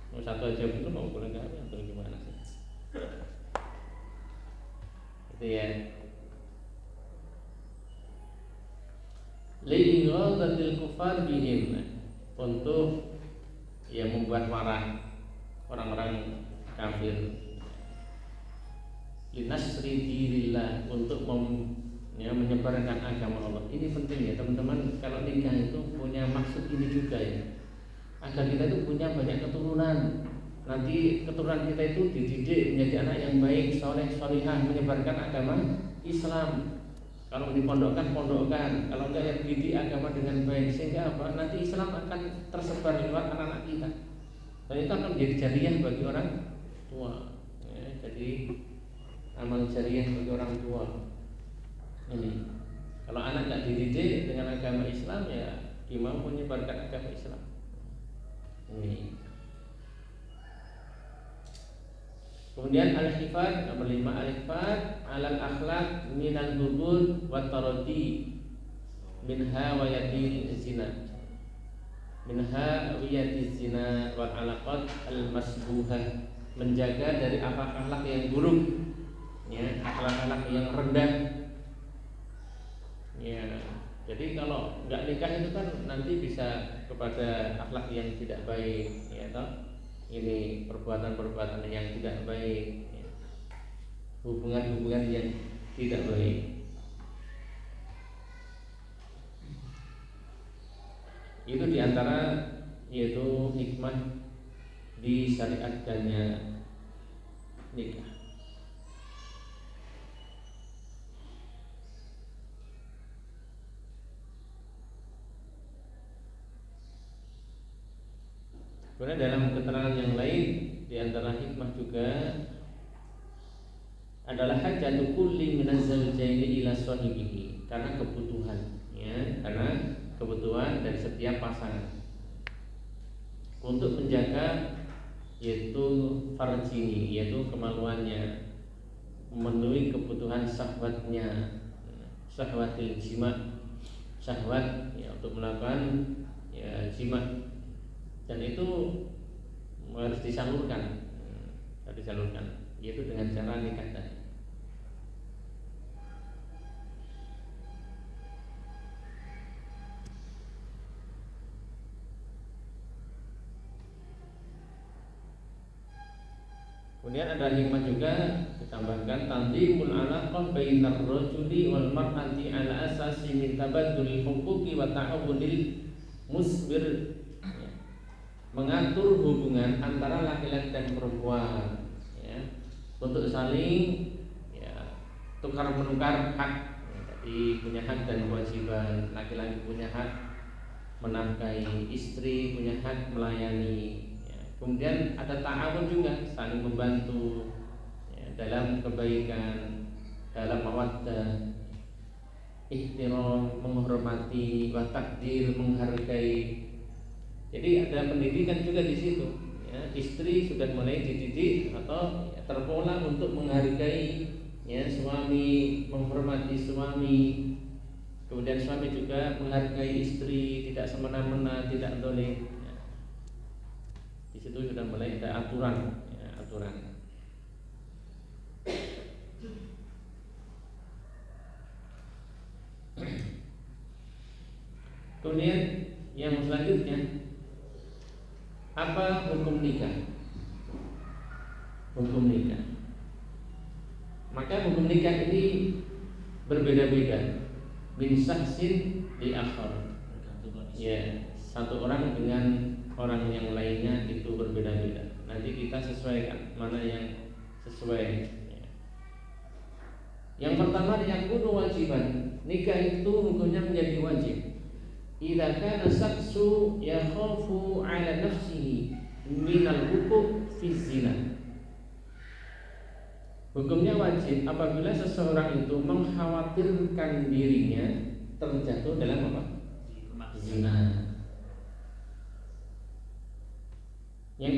Mau satu aja belum mau poligami atau gimana sih? Itu ya. Li'iradatil kufar bihim, untuk ya membuat marah orang-orang kafir. Linasri dinillah, untuk menyebarkan agama Allah. Ini penting ya teman-teman. Kalau nikah itu punya maksud ini juga ya, agar kita itu punya banyak keturunan. Nanti keturunan kita itu dididik menjadi anak yang baik, soleh, solihah, menyebarkan agama Islam. Kalau dipondokkan, pondokkan. Kalau enggak, ya dididik agama dengan baik. Sehingga apa? Nanti Islam akan tersebar lewat anak-anak kita. Dan itu akan menjadi jariah bagi orang tua, ya, jadi amal jariah bagi orang tua. Ini kalau anak nggak dididik dengan agama Islam, ya gimana menyebarkan agama Islam? Ini. Kemudian al-hifad, nomor 5, al-hifad alal akhlaq minal hubud wa taradi minha wa yati zina, minha wiyati zina wal alaqat al-masbuhah, menjaga dari akhlak-akhlak yang buruk, ya, akhlak-akhlak yang rendah. Ya, jadi kalau nggak nikah itu kan nanti bisa kepada akhlak yang tidak baik, ya toh. Ini perbuatan-perbuatan yang tidak baik, ya, hubungan-hubungan yang tidak baik. Itu diantara yaitu hikmah disyariatkannya nikah. Kemudian dalam keterangan yang lain, diantara hikmah juga adalah hajatu kulli minaz zawjaini ila sahibihi, karena kebutuhan, ya, karena kebutuhan dari setiap pasangan untuk menjaga yaitu farjini, yaitu kemaluannya, memenuhi kebutuhan syahwatnya, syahwatil jima, syahwat, ya, untuk melakukan, ya, jima. Dan itu harus disalurkan, yaitu dengan cara nikah tadi. Kemudian ada hikmah juga ditambahkan, tanzimul alaqah bainar rajuli wal mar'ati ala asasi min tabaddul huquqi wa ta'awunil musbir, mengatur hubungan antara laki-laki dan perempuan, ya, untuk saling, ya, tukar menukar hak. Jadi punya hak dan kewajiban. Laki-laki punya hak menafkahi istri, punya hak melayani, ya. Kemudian ada ta'awun juga, saling membantu, ya, dalam kebaikan, dalam mawaddah, ihtiram, menghormati, wa takdir, menghargai. Jadi ada pendidikan juga di situ. Ya, istri sudah mulai dididik atau ya, terpola untuk menghargai ya suami, menghormati suami. Kemudian suami juga menghargai istri, tidak semena-mena, tidak zalim. Ya. Di situ sudah mulai ada aturan, ya, aturan. Kemudian yang selanjutnya, apa hukum nikah? Hukum nikah. Maka hukum nikah ini berbeda-beda. Min syahsin li akhar. Ya, satu orang dengan orang yang lainnya itu berbeda-beda. Nanti kita sesuaikan mana yang sesuai. Yang pertama yang kudu wajiban. Nikah itu hukumnya menjadi wajib. Idza kana saksu yakhafu ala nafsihi minal huquq fi zina. Hukumnya wajib apabila seseorang itu mengkhawatirkan dirinya terjatuh dalam apa? Zina. Yang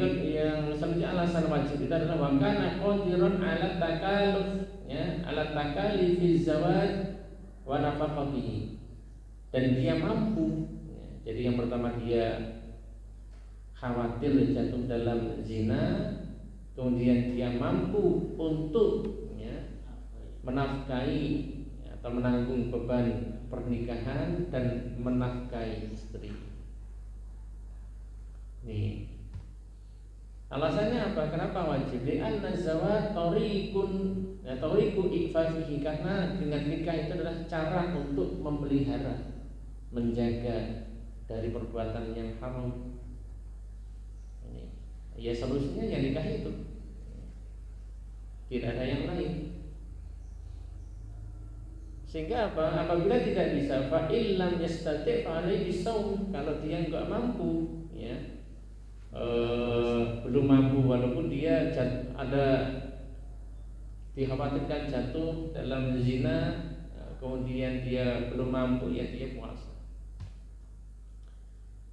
selanjutnya alasan wajib itu adalah wa kana qadiran ala takalluf, ya, ala takalifi zawaj wa nafaqatihi. Dan dia mampu, ya, jadi yang pertama dia khawatir jatuh dalam zina, kemudian dia mampu untuk ya, menafkahi atau menanggung beban pernikahan dan menafkahi istri. Nih, alasannya apa? Kenapa wajib? Li'anna zawaj tariqun, ya, tariqu ikfafihi, karena dengan nikah itu adalah cara untuk memelihara, menjaga dari perbuatan yang haram. Ini, ya solusinya ya nikah itu. Tidak ada yang lain. Sehingga apa? Apabila tidak bisa, fa illam yastati' fa alaihi shaum. Kalau dia enggak mampu, ya, belum mampu, walaupun dia ada dikhawatirkan jatuh dalam zina, kemudian dia belum mampu, ya dia puasa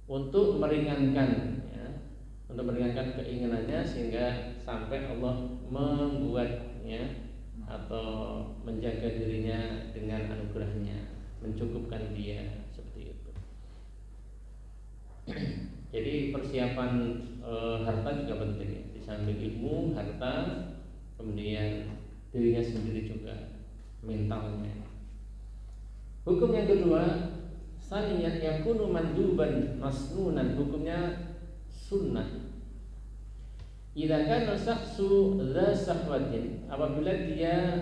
untuk meringankan, ya, untuk meringankan keinginannya sehingga sampai Allah membuatnya atau menjaga dirinya dengan anugerahnya, mencukupkan dia seperti itu. Jadi persiapan harta juga penting, ya. Di samping ilmu, harta, kemudian dirinya sendiri juga, mentalnya. Hukum yang kedua, saniyat yakunu manduban masnunan, hukumnya sunnah. Idza kana syakhsu dza syahwatin, apabila dia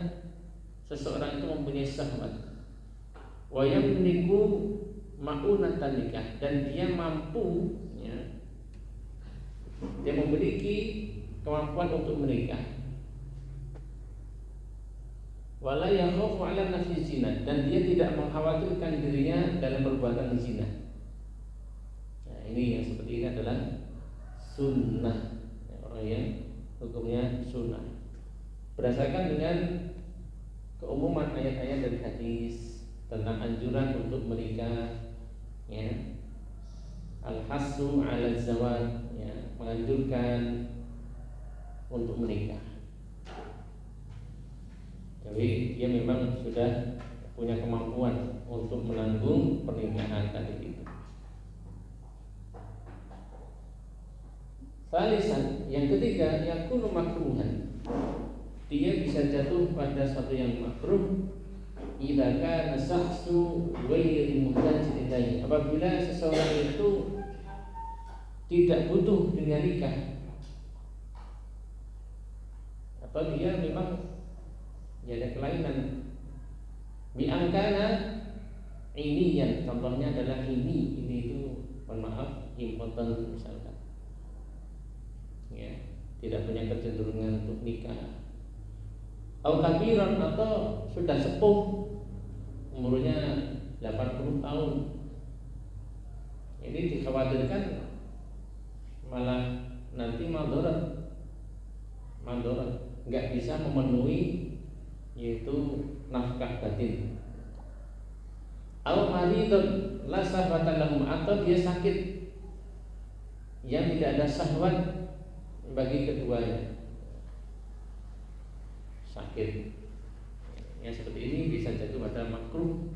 seseorang itu mempunyai syahwat, wa yamliku ma'unatan nikah, dan dia mampu, ya, dia memiliki kemampuan untuk menikah, wala yakhafu 'ala nafsi zina, dan dia tidak mengkhawatirkan dirinya dalam perbuatan zina. Nah, ini yang seperti ini adalah sunnah, ya, orang yang hukumnya sunnah berdasarkan dengan keumuman ayat-ayat dari hadis tentang anjuran untuk menikah, ya, al-hasu 'ala zawaj, ya, menganjurkan untuk menikah. Jadi dia memang sudah punya kemampuan untuk menanggung pernikahan tadi itu. Salisan, yang ketiga, yakunu makruhan, dia bisa jatuh pada satu yang makruh. Idza kana syakhsu ghairu muhtajin ilaihi, apabila seseorang itu tidak butuh dengan nikah, atau dia memang ya ada kelainan. Biangkana ini yang contohnya adalah ini itu, mohon maaf, impoten misalkan, ya, tidak punya kecenderungan untuk nikah. Au kabiran, atau sudah sepuh, umurnya 80 tahun. Ini dikhawatirkan malah nanti madharat, nggak bisa memenuhi yaitu nafkah batin. Au maridun la sahwata lahum, atau dia sakit yang tidak ada syahwat bagi keduanya. Sakit yang seperti ini bisa jatuh pada makruh.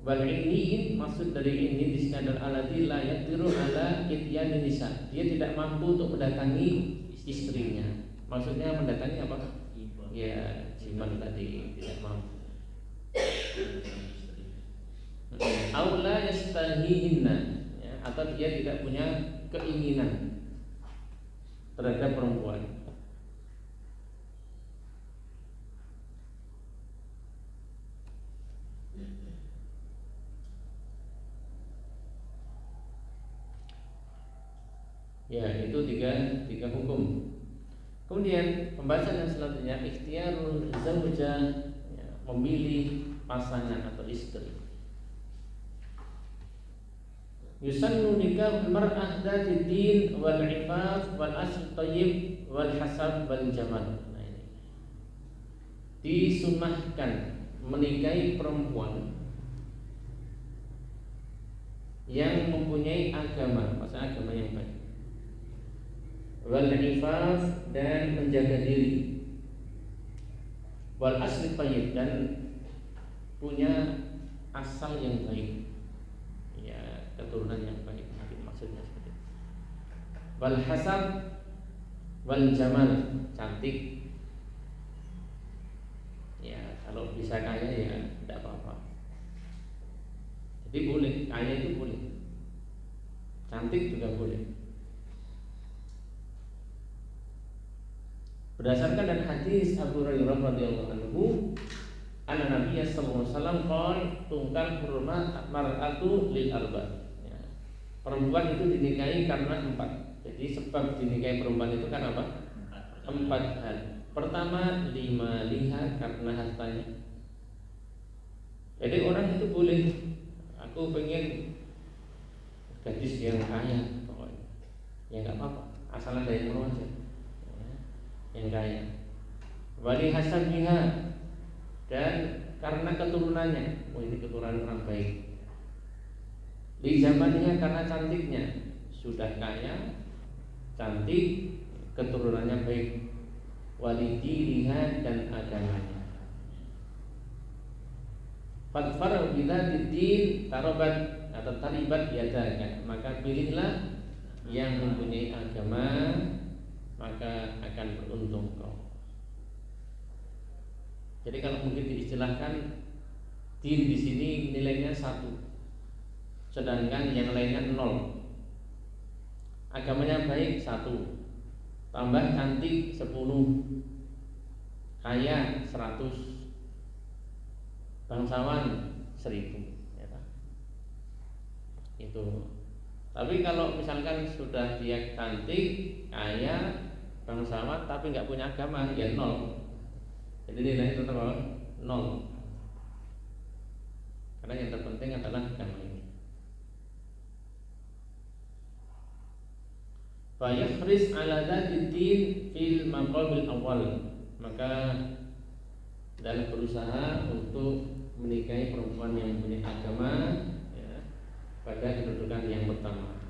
Wal ini maksud dari ini di sini adalah alladzi la yaqdiru ala ityan nisa. Dia tidak mampu untuk mendatangi istrinya. Maksudnya mendatangi apa? Ya, jiman tadi tidak mampu. Aula yastahihinna, ya, atau dia tidak punya keinginan terhadap perempuan. Ya, itu tiga hukum. Kemudian pembahasan yang selanjutnya ikhtiyarul zaujah, ya, memilih pasangan atau istri. Yusannu nikahul mar'ah dzati din wal ifaf wal asl thayyib wal hasab wal jamal. Nah, ini disunnahkan menikahi perempuan yang mempunyai agama, maksudnya agama yang baik, wal ifaf, dan menjaga diri, wal asli thayyib, dan punya asal yang baik, ya, keturunan yang baik, maksudnya seperti itu. Wal hasab wal jamal, cantik, ya, kalau bisa kaya ya tidak apa-apa. Jadi boleh, kaya itu boleh, cantik juga boleh. Berdasarkan dari hadis Abu Hurairah radhiyallahu anhu, anna Nabi sallallahu alaihi wasallam qala tungkal hurmat mar'atu lil arba. Ya. Perempuan itu dinikahi karena 4. Jadi sebab dinikahi perempuan itu kan apa? 4 hal. Pertama, lima liha, karena hartanya. Jadi orang itu boleh, aku pengen gadis yang kaya pokoknya, ya nggak apa-apa, asal ada yang mau aja, ya, yang kaya. Wali hasabiha, dan karena keturunannya, oh ini keturunan orang baik. Di zamannya karena cantiknya, sudah kaya, cantik, keturunannya baik. Walidiliha, dan agamanya. Fadfar bidzati din tarobat atau taribat yadaka, maka pilihlah yang mempunyai agama, maka akan beruntung kau. Jadi kalau mungkin diistilahkan, din di sini nilainya 1, sedangkan yang lainnya 0. Agamanya baik 1, tambah cantik 10, kaya 100, bangsawan 1000, ya, itu. Tapi kalau misalkan sudah dia cantik, kaya, bangsawan, tapi nggak punya agama, ya 0. Jadi nilainya tetap 0. Karena yang terpenting adalah agama ini. Fayakhris ala dzati din fil maqamil awal, maka dalam berusaha untuk menikahi perempuan yang punya agama, ya, pada kedudukan yang pertama.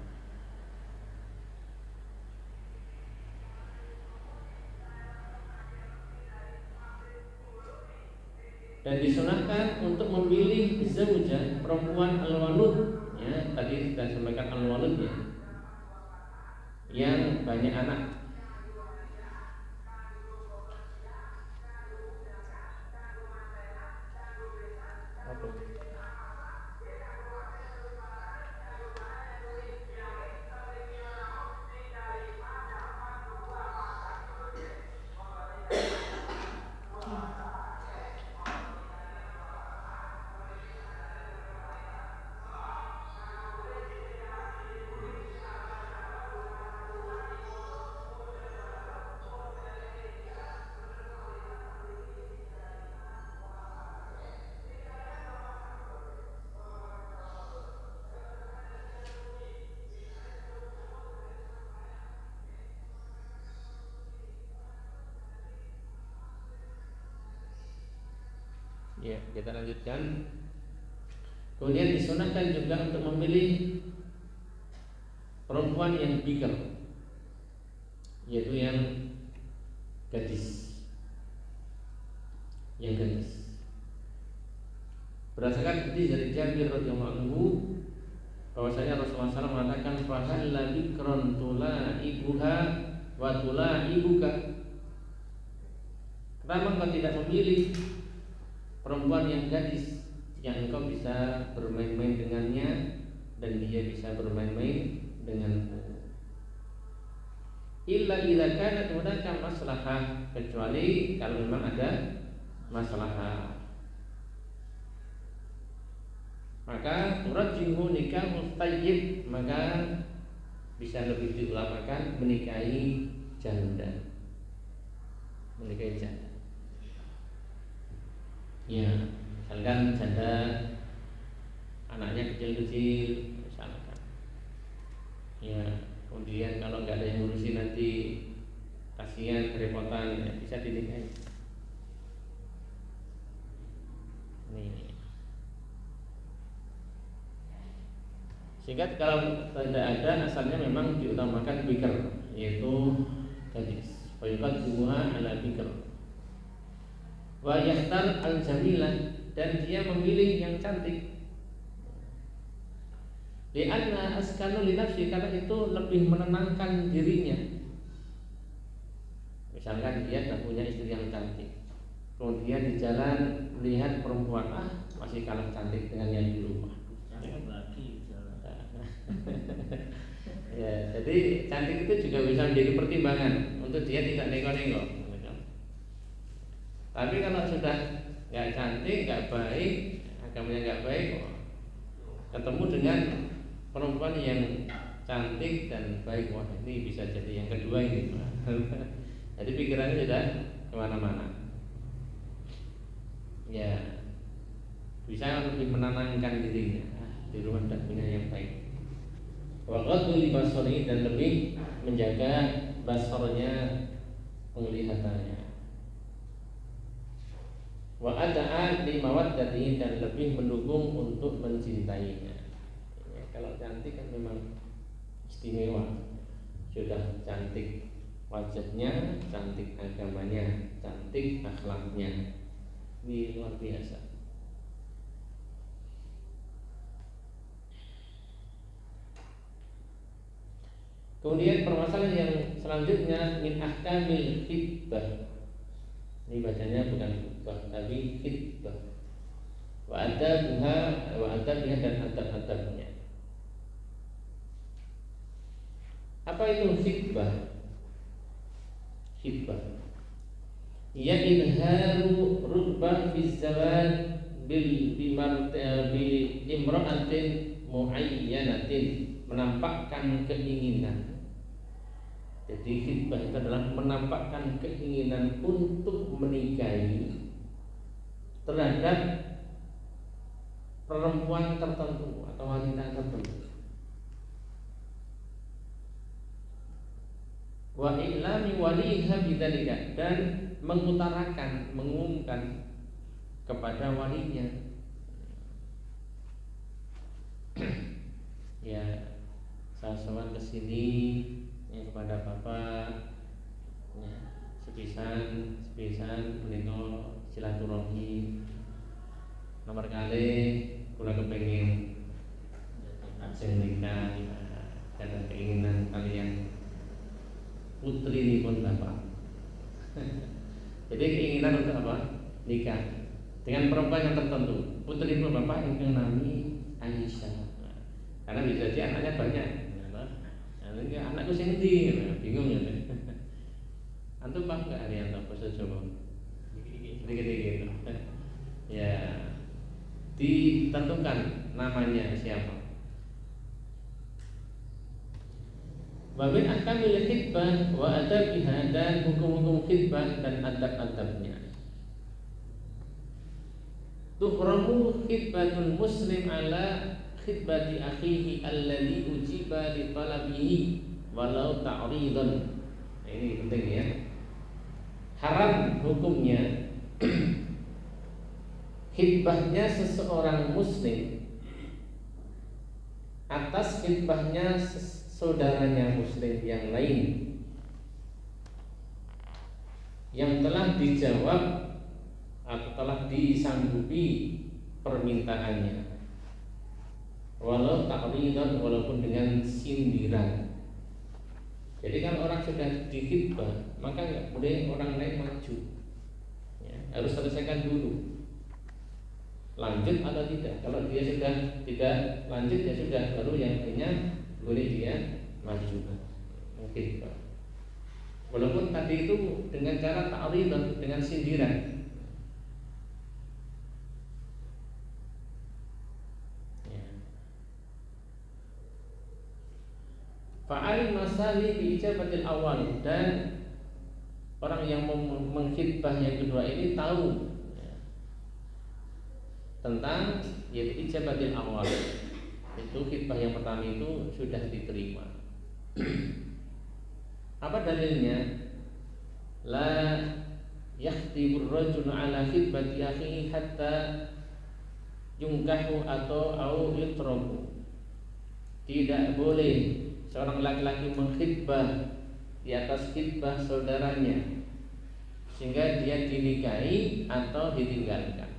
Dan disunahkan untuk memilih zaujah, perempuan al-walud, ya, tadi sudah sampaikan al-walud, ya, yang banyak anak. Ya, kita lanjutkan. Kemudian disunahkan juga untuk memilih perempuan yang bikr, yaitu yang gadis, Berdasarkan hadis dari Jabir radhiyallahu anhu bahwasanya Rasulullah SAW mengatakan fahalla bikron tulaibuha wa tulaibuka. Kenapa engkau tidak memilih perempuan yang gadis yang engkau bisa bermain-main dengannya dan dia bisa bermain-main denganmu? Illa idza kanat hunaka maslahah, kecuali kalau memang ada maslahah. Maka turajjihu nikahul thayyib, maka bisa lebih diutamakan menikahi janda. Ya, misalkan janda anaknya kecil-kecil misalkan. Ya, kemudian kalau nggak ada yang ngurusin nanti kasihan kerepotan, ya, bisa dinikahi. Nih. Sehingga kalau tidak ada, asalnya memang diutamakan bikr, yaitu gadis. Fayuqaddimuha ala bikr. Wa yahtar al-jamilah, dan dia memilih yang cantik. Li'anna askanu li nafsi, karena itu lebih menenangkan dirinya. Misalkan dia tak punya istri yang cantik, kemudian di jalan melihat perempuan, masih kalah cantik dengan yang di rumah. Ya, jadi cantik itu juga bisa menjadi pertimbangan untuk dia tidak nengok-nengok. Tapi kalau sudah nggak cantik, nggak baik, agamanya nggak baik, ketemu dengan perempuan yang cantik dan baik, wah ini bisa jadi yang kedua ini. Jadi pikirannya sudah kemana-mana. Ya, bisa lebih menenangkan dirinya. Di rumah tidak punya yang baik. Wa ghaddu li basari, dan lebih menjaga basarnya, penglihatannya. Wa ada'a li mawaddatihi, dan lebih mendukung untuk mencintainya. Ya, kalau cantik kan memang istimewa. Sudah cantik wajahnya, cantik agamanya, cantik akhlaknya. Ini luar biasa. Kemudian permasalahan yang selanjutnya min ahkamil khitbah. Ini bacanya bukan khitbah tapi khitbah. Wa adabiha dan adab-adabnya. Apa itu khitbah? Khitbah ia idharu rutbah fi zawaj bil imra'atin muayyanatin, menampakkan keinginan. Jadi khitbah itu adalah menampakkan keinginan untuk menikahi terhadap perempuan tertentu atau wanita tertentu. Wa ilami waliha bidzalika, dan mengutarakan, mengumumkan kepada walinya. Ya, saya sowan kesini ya, kepada bapak ya, sepisan menika silaturahmi. Nomor kali kula kepengin ajeng nikah karena keinginan kalian putri ini pun bapak. Jadi keinginan untuk apa? Nikah dengan perempuan yang tertentu. Putri pun bapak yang nami Aisyah. Karena bisa jadi anaknya banyak. Anakku sing ndi? Bingung ya. Antum paham enggak hari antum bahasa Jawa? Dikit-dikit. Ya. Ditentukan namanya siapa. Wa min ahkamil khitbah wa adabiha, dan hukum-hukum khitbah dan adab-adabnya. Tuhramu khitbatul muslim ala khitbati akhihi alladhi ujiba li talabihi walau ta'ridan. Ini penting ya. Haram hukumnya khitbahnya seseorang muslim atas khidbahnya saudaranya muslim yang lain yang telah dijawab atau telah disanggupi permintaannya, walau takridan, walaupun dengan sindiran. Jadi kalau orang sudah dikhidbah, maka nggak boleh orang lain maju, ya, harus selesaikan dulu, lanjut atau tidak. Kalau dia sudah tidak lanjut, ya sudah, baru yang lainnya boleh dia maju. Mungkin, walaupun tadi itu dengan cara ta'ridan, dengan sindiran. Fa'al masali bi ijabatil awal, dan orang yang mengkhidbah yang kedua ini tahu tentang yaitu ijabatil awal, itu khidbah yang pertama itu sudah diterima. Apa dalilnya? La yakhtibur rajul ala khidbati akhihi hatta yungkahu atau yutraku. Tidak boleh seorang laki-laki mengkhidbah di atas khidbah saudaranya sehingga dia dinikahi atau ditinggalkan.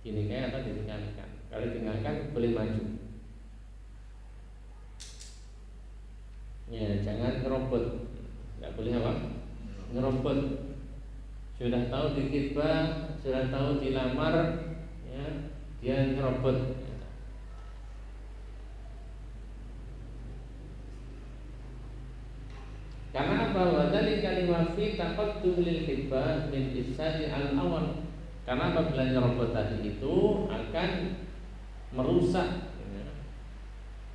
Dinikahi atau ditinggalkan. Kalau ditinggalkan boleh maju. Ya, jangan ngerobot. Enggak boleh apa? Ngerobot. Sudah tahu dikhidbah, sudah tahu dilamar, ya, dia ngerobot. Karena apa? Wadali kalimah fi taqaddum lil khidbah min isadi al awal. Karena apabila nyerobot tadi itu akan merusak, ya,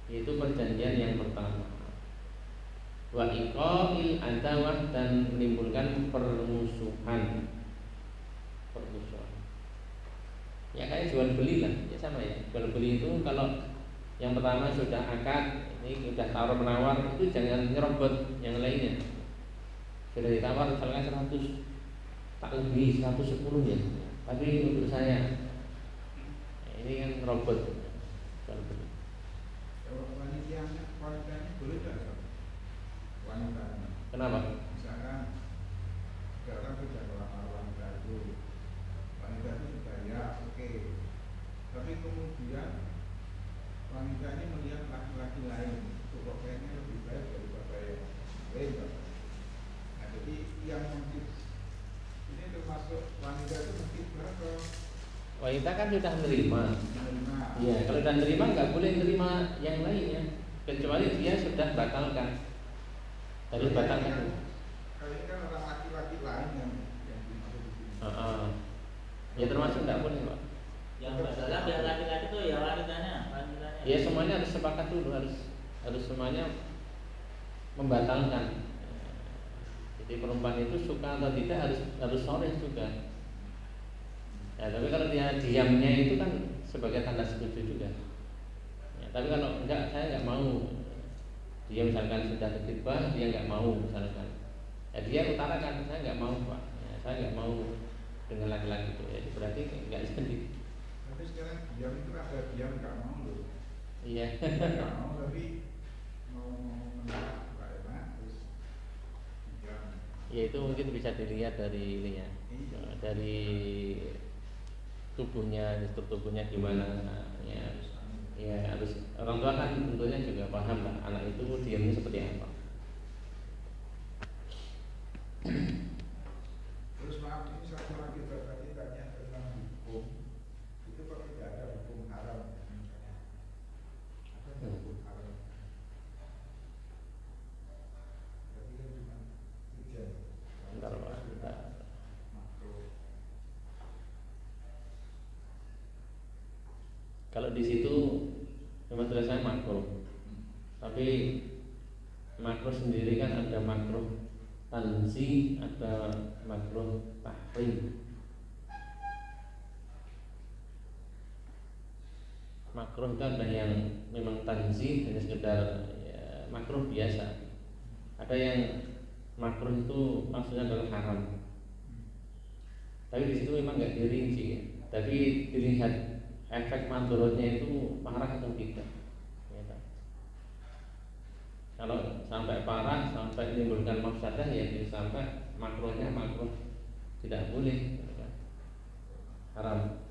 yaitu perjanjian yang pertama. Wa iqa'il adawah, dan menimbulkan permusuhan. Ya kayak jual beli lah, ya sama ya. Jual beli itu kalau yang pertama sudah akad, ini sudah tawar menawar, itu jangan nyerobot yang lainnya. Sudah ditawar misalkan 100, tak lebih 110 ya, tapi untuk saya ini kan robot. Wanitanya boleh tidak? Wanita. Kenapa? Misalkan orang sudah melamar wanita itu, wanita itu sudah ya oke, tapi kemudian wanita ini melihat laki-laki lain, kok kayaknya lebih baik daripada yang lain. Nah, jadi yang mungkin ini termasuk wanita itu mungkin berapa? Wanita kan sudah menerima. Iya, kalau sudah menerima nggak boleh menerima yang lainnya, kecuali dia sudah batalkan. Tadi batalkan. Kalau ini kan orang laki-laki lain yang dimaksud di sini. Ya termasuk nggak boleh, Pak. Yang batalkan yang laki-laki itu ya wanitanya. Ya semuanya harus sepakat dulu, harus semuanya membatalkan. Jadi perempuan itu suka atau tidak harus sore juga. Ya, tapi kalau dia diamnya itu kan sebagai tanda setuju juga. Ya, tapi kalau enggak, saya enggak mau. Dia misalkan sudah terkhidbah, dia enggak mau misalkan. Ya dia utarakan, saya enggak mau, Pak. Ya, saya enggak mau dengan laki-laki itu. Ya, berarti enggak jadi. Tapi sekarang diam itu ada diam enggak mau loh. Iya. Enggak mau, tapi mau menolak enggak enak terus diam. Ya itu mungkin bisa dilihat dari ini ya. Dari tubuhnya, struktur tubuhnya gimana, ya, ya harus orang tua kan tentunya juga paham lah anak itu diamnya seperti apa. Terus maaf, ini satu lagi tadi tanya tentang hukum, itu kok tidak ada hukum haram misalnya? Ada hukum haram? Tapi kan cuma 3. Bentar, Pak. Bentar. Kalau di situ memang tulisannya makruh, tapi makruh sendiri kan ada makruh tanzih, ada makruh tahrim. Makruh itu ada yang memang tanzih, hanya sekedar ya, makruh biasa. Ada yang makruh itu maksudnya adalah haram. Tapi di situ memang nggak dirinci, tapi dilihat efek madorotnya itu parah atau tidak. Ya, kalau sampai parah, sampai menimbulkan mafsadah, ya bisa sampai makruhnya makruh, tidak boleh, haram.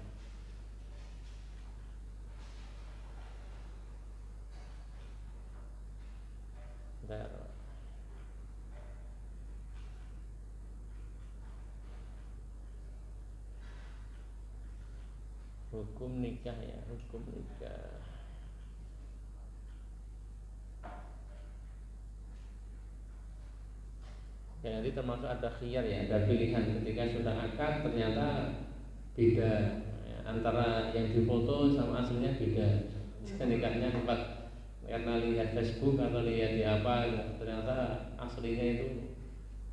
Hukum nikah ya, hukum nikah. Ya nanti termasuk ada khiyar ya, ada pilihan ketika sudah akad ternyata beda ya, antara yang difoto sama aslinya beda. Jika nikahnya tempat karena lihat Facebook atau lihat di apa, ternyata aslinya itu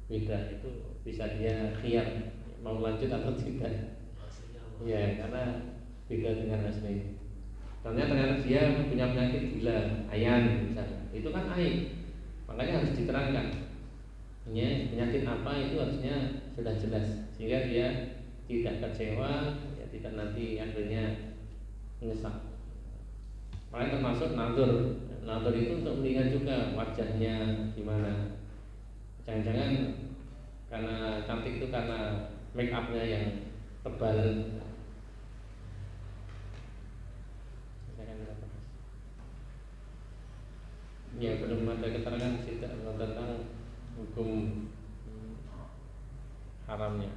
beda, itu bisa dia khiyar mau lanjut atau tidak. Ya karena beda dengan asli. Ternyata dia punya penyakit gula, ayan misalnya, itu kan aib, makanya harus diterangkan. Ya, penyakit apa itu harusnya sudah jelas sehingga dia tidak kecewa, ya tidak nanti akhirnya menyesal. Makanya termasuk nadur. Nadur itu untuk melihat juga wajahnya gimana. Jangan-jangan karena cantik itu karena make upnya yang tebal. Ya belum ada keterangan tidak tentang hukum haramnya.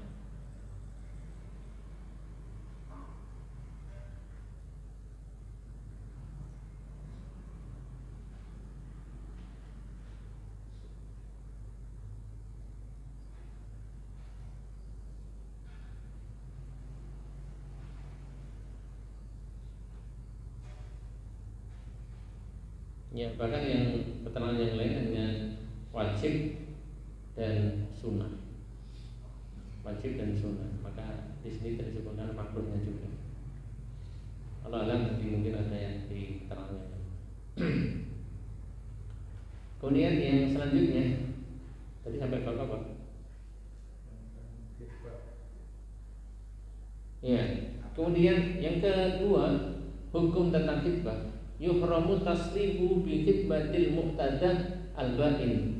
Ya bahkan yang keterangan yang lain hanya wajib dan sunnah, wajib dan sunnah. Maka di sini tidak disebutkan makruhnya juga. Allah alam nanti mungkin ada yang diterangnya. Kemudian yang selanjutnya tadi sampai bab apa? Ya. Kemudian yang kedua hukum tentang khitbah. Yuhramu tasrihu bi khitbatil muqtadah al-ba'in.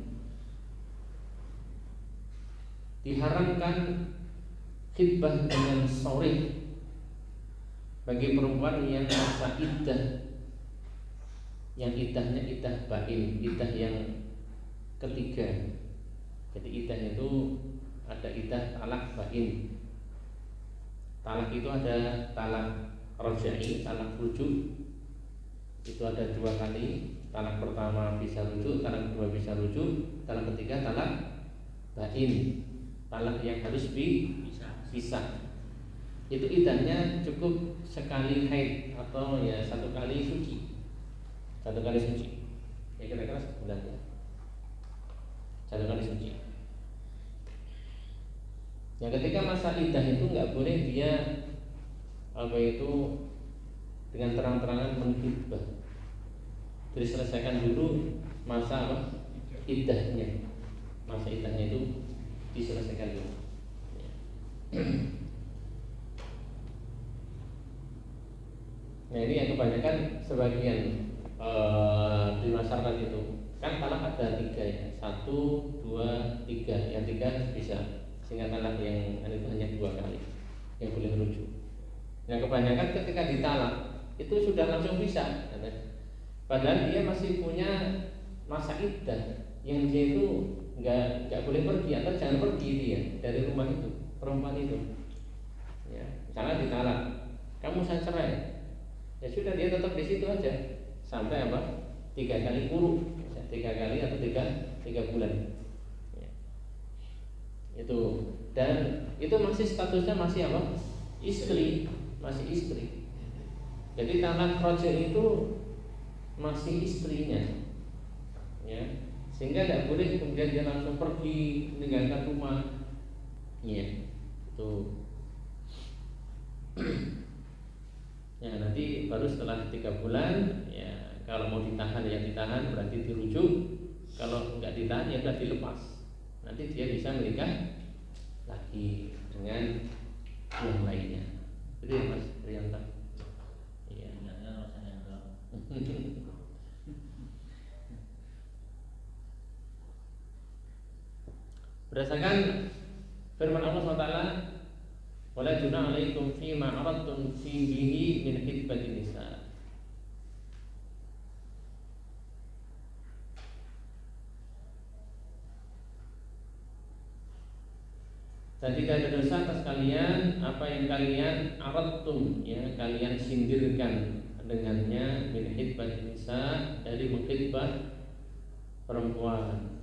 Diharamkan khitbah dengan sharih bagi perempuan yang masa iddah, yang iddahnya iddah ba'in, iddah yang ketiga. Jadi iddah itu ada iddah talak ba'in. Talak itu ada talak raj'i, talak rujuk. Itu ada 2 kali. Talak pertama bisa rujuk, talak kedua bisa rujuk, talak ketiga talak ba'in, talak yang harus pisah. Itu iddahnya cukup sekali haid atau ya 1 kali suci. 1 kali suci. Ya kira-kira sebulan ya. 1 kali suci. Ya ketika masa iddah itu nggak boleh dia apa itu dengan terang-terangan menghitbah. Jadi selesaikan dulu masa apa? Iddahnya. Masa iddahnya itu diselesaikan dulu. Nah ini yang kebanyakan sebagian di masyarakat itu kan talak ada 3 ya, 1, 2, 3. Yang 3 bisa, sehingga talak yang itu hanya 2 kali yang boleh rujuk. Nah kebanyakan ketika ditalak itu sudah langsung bisa, padahal dia masih punya masa iddah yang dia itu nggak boleh pergi atau jangan pergi dia dari rumah itu, perempuan itu. Ya, misalnya ditalak, kamu saya cerai, ya sudah dia tetap di situ aja sampai apa? 3 kali kuruk, 3 kali atau 3 bulan. Ya. Itu dan itu masih statusnya masih apa? Istri, masih istri. Jadi talak raj'i itu masih istrinya, ya, sehingga tidak boleh kemudian dia langsung pergi meninggalkan rumah, ya, itu. Ya nanti baru setelah 3 bulan, ya kalau mau ditahan ya ditahan, berarti dirujuk. Kalau nggak ditahan ya sudah dilepas. Nanti dia bisa menikah lagi dengan yang lainnya. Jadi Mas Prianta. Berdasarkan firman Allah SWT, wala junaha 'alaikum fima 'aradtum fihi min khitbatin nisa. Dan tidak ada dosa atas kalian apa yang kalian aradtum, ya, kalian sindirkan dengannya min khitbatin nisa, dari mengkhitbah perempuan.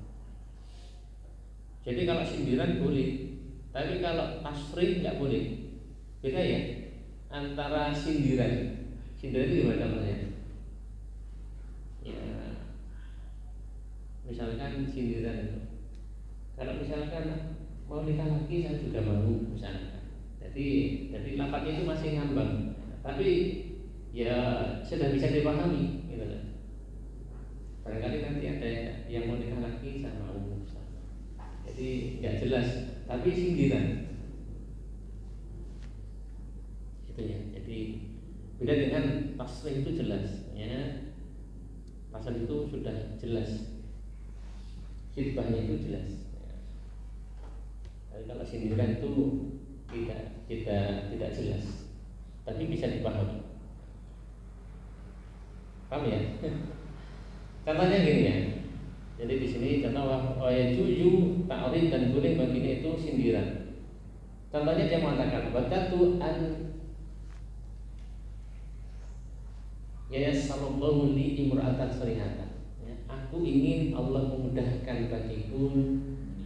Jadi kalau sindiran boleh, tapi kalau tasrih nggak boleh. Beda ya antara sindiran. Sindiran itu gimana contohnya? Ya, misalkan sindiran itu, kalau misalkan mau nikah lagi saya juga mau, misalkan. Jadi lafadznya itu masih ngambang, tapi ya sudah bisa dipahami, gitu kan. Barangkali nanti ada yang mau nikah lagi saya mau, misalkan. Jadi nggak jelas, tapi sindiran itu ya. Jadi beda dengan tasrih, itu jelas, ya. Pasal itu sudah jelas, khitbahnya itu jelas. Tapi kalau sindiran itu tidak jelas, tapi bisa dipahami. Paham ya? Contohnya gini ya. Jadi di sini contoh wayajuju ta'rid dan boleh baginya itu sindiran. Contohnya dia mengatakan batatu an yassarallahu li imra'atan salihatan. Ya, aku ingin Allah memudahkan bagiku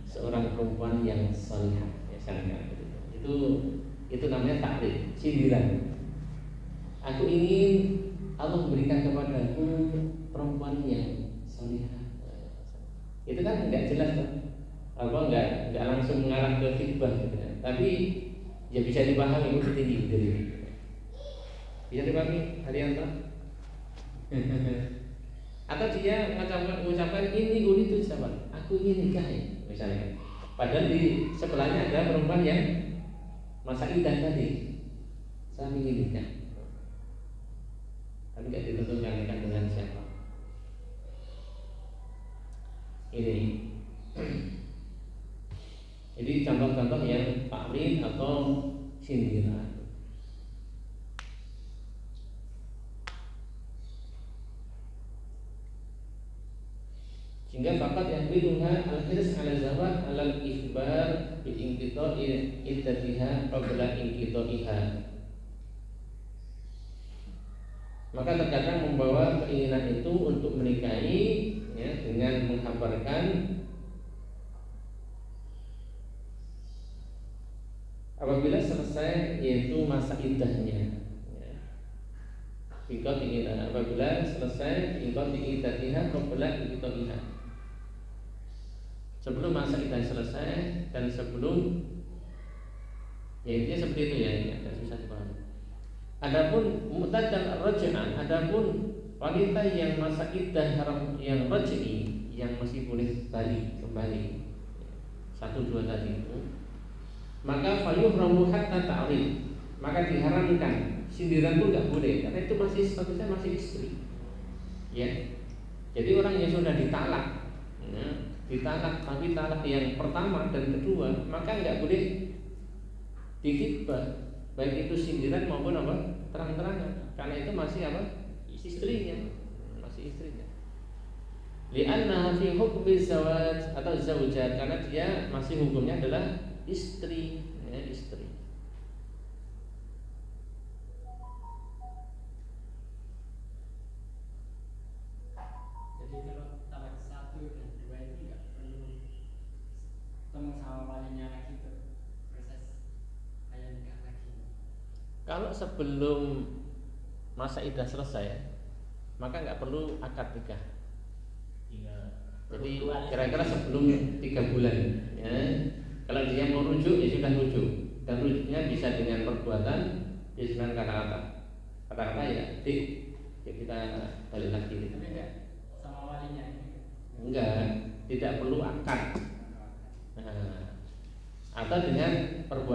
seorang perempuan yang salihah, ya, salihah. Itu namanya ta'rid, sindiran. Aku ingin Allah memberikan kepadaku perempuan yang salihah. Itu kan enggak jelas kan? Enggak langsung mengarah ke khitbah gitu kan. Tapi ya bisa dipahami, itu tinggi dari itu. Bisa dipahami, Haryanto? Atau dia mengucapkan ini uli itu siapa? Aku ingin nikah ya, misalnya. Padahal di sebelahnya ada perempuan yang masa iddah tadi. Saya ingin nikah. Tapi tidak ditentukan nikah dengan siapa. Ini. Jadi contoh-contoh yang ta'rid atau sindiran. Sehingga fakat yang biduha al-hirs ala zawat ala al-ikhbar bi inqita'i iddatiha qabla inqita'iha. Maka terkadang membawa keinginan itu untuk menikahi, ya, dengan menghabarkan apabila selesai yaitu masa iddahnya. Apabila selesai iddatiha qabla inqita'iha. Sebelum masa iddah selesai dan sebelum, ya intinya seperti itu ya, ini agak susah dipahami. Adapun mu'taddan raj'an, adapun wanita yang masa iddah yang raj'i, yang masih boleh balik kembali 1-2 tadi itu, maka fayuhramu hatta ta'rid, maka diharamkan sindiran pun nggak boleh karena itu masih statusnya masih istri, ya. Jadi orang yang sudah ditalak, ya, ditalak tapi talak yang pertama dan kedua, maka nggak boleh dikhitbah, baik itu sindiran maupun apa terang-terangan, karena itu masih apa istrinya, masih istrinya. Li'anna fi hukmi zawaj atau zaujat, karena dia masih hukumnya adalah istri, ya, istri. Jadi kalau talak 1 dan 2 itu nggak perlu ketemu sama walinya lagi tuh, proses kayak nikah lagi. Kalau sebelum masa iddah selesai, maka nggak perlu akad nikah. Jadi kira-kira sebelum 3 bulan, ya. Kalau dia mau rujuk, ya sudah rujuk. Dan rujuknya bisa dengan perbuatan, bisa dengan kata-kata. Kata-kata ya, ya kita balik lagi. Tapi enggak sama walinya. Enggak, tidak perlu akad. Nah, atau dengan perbuatan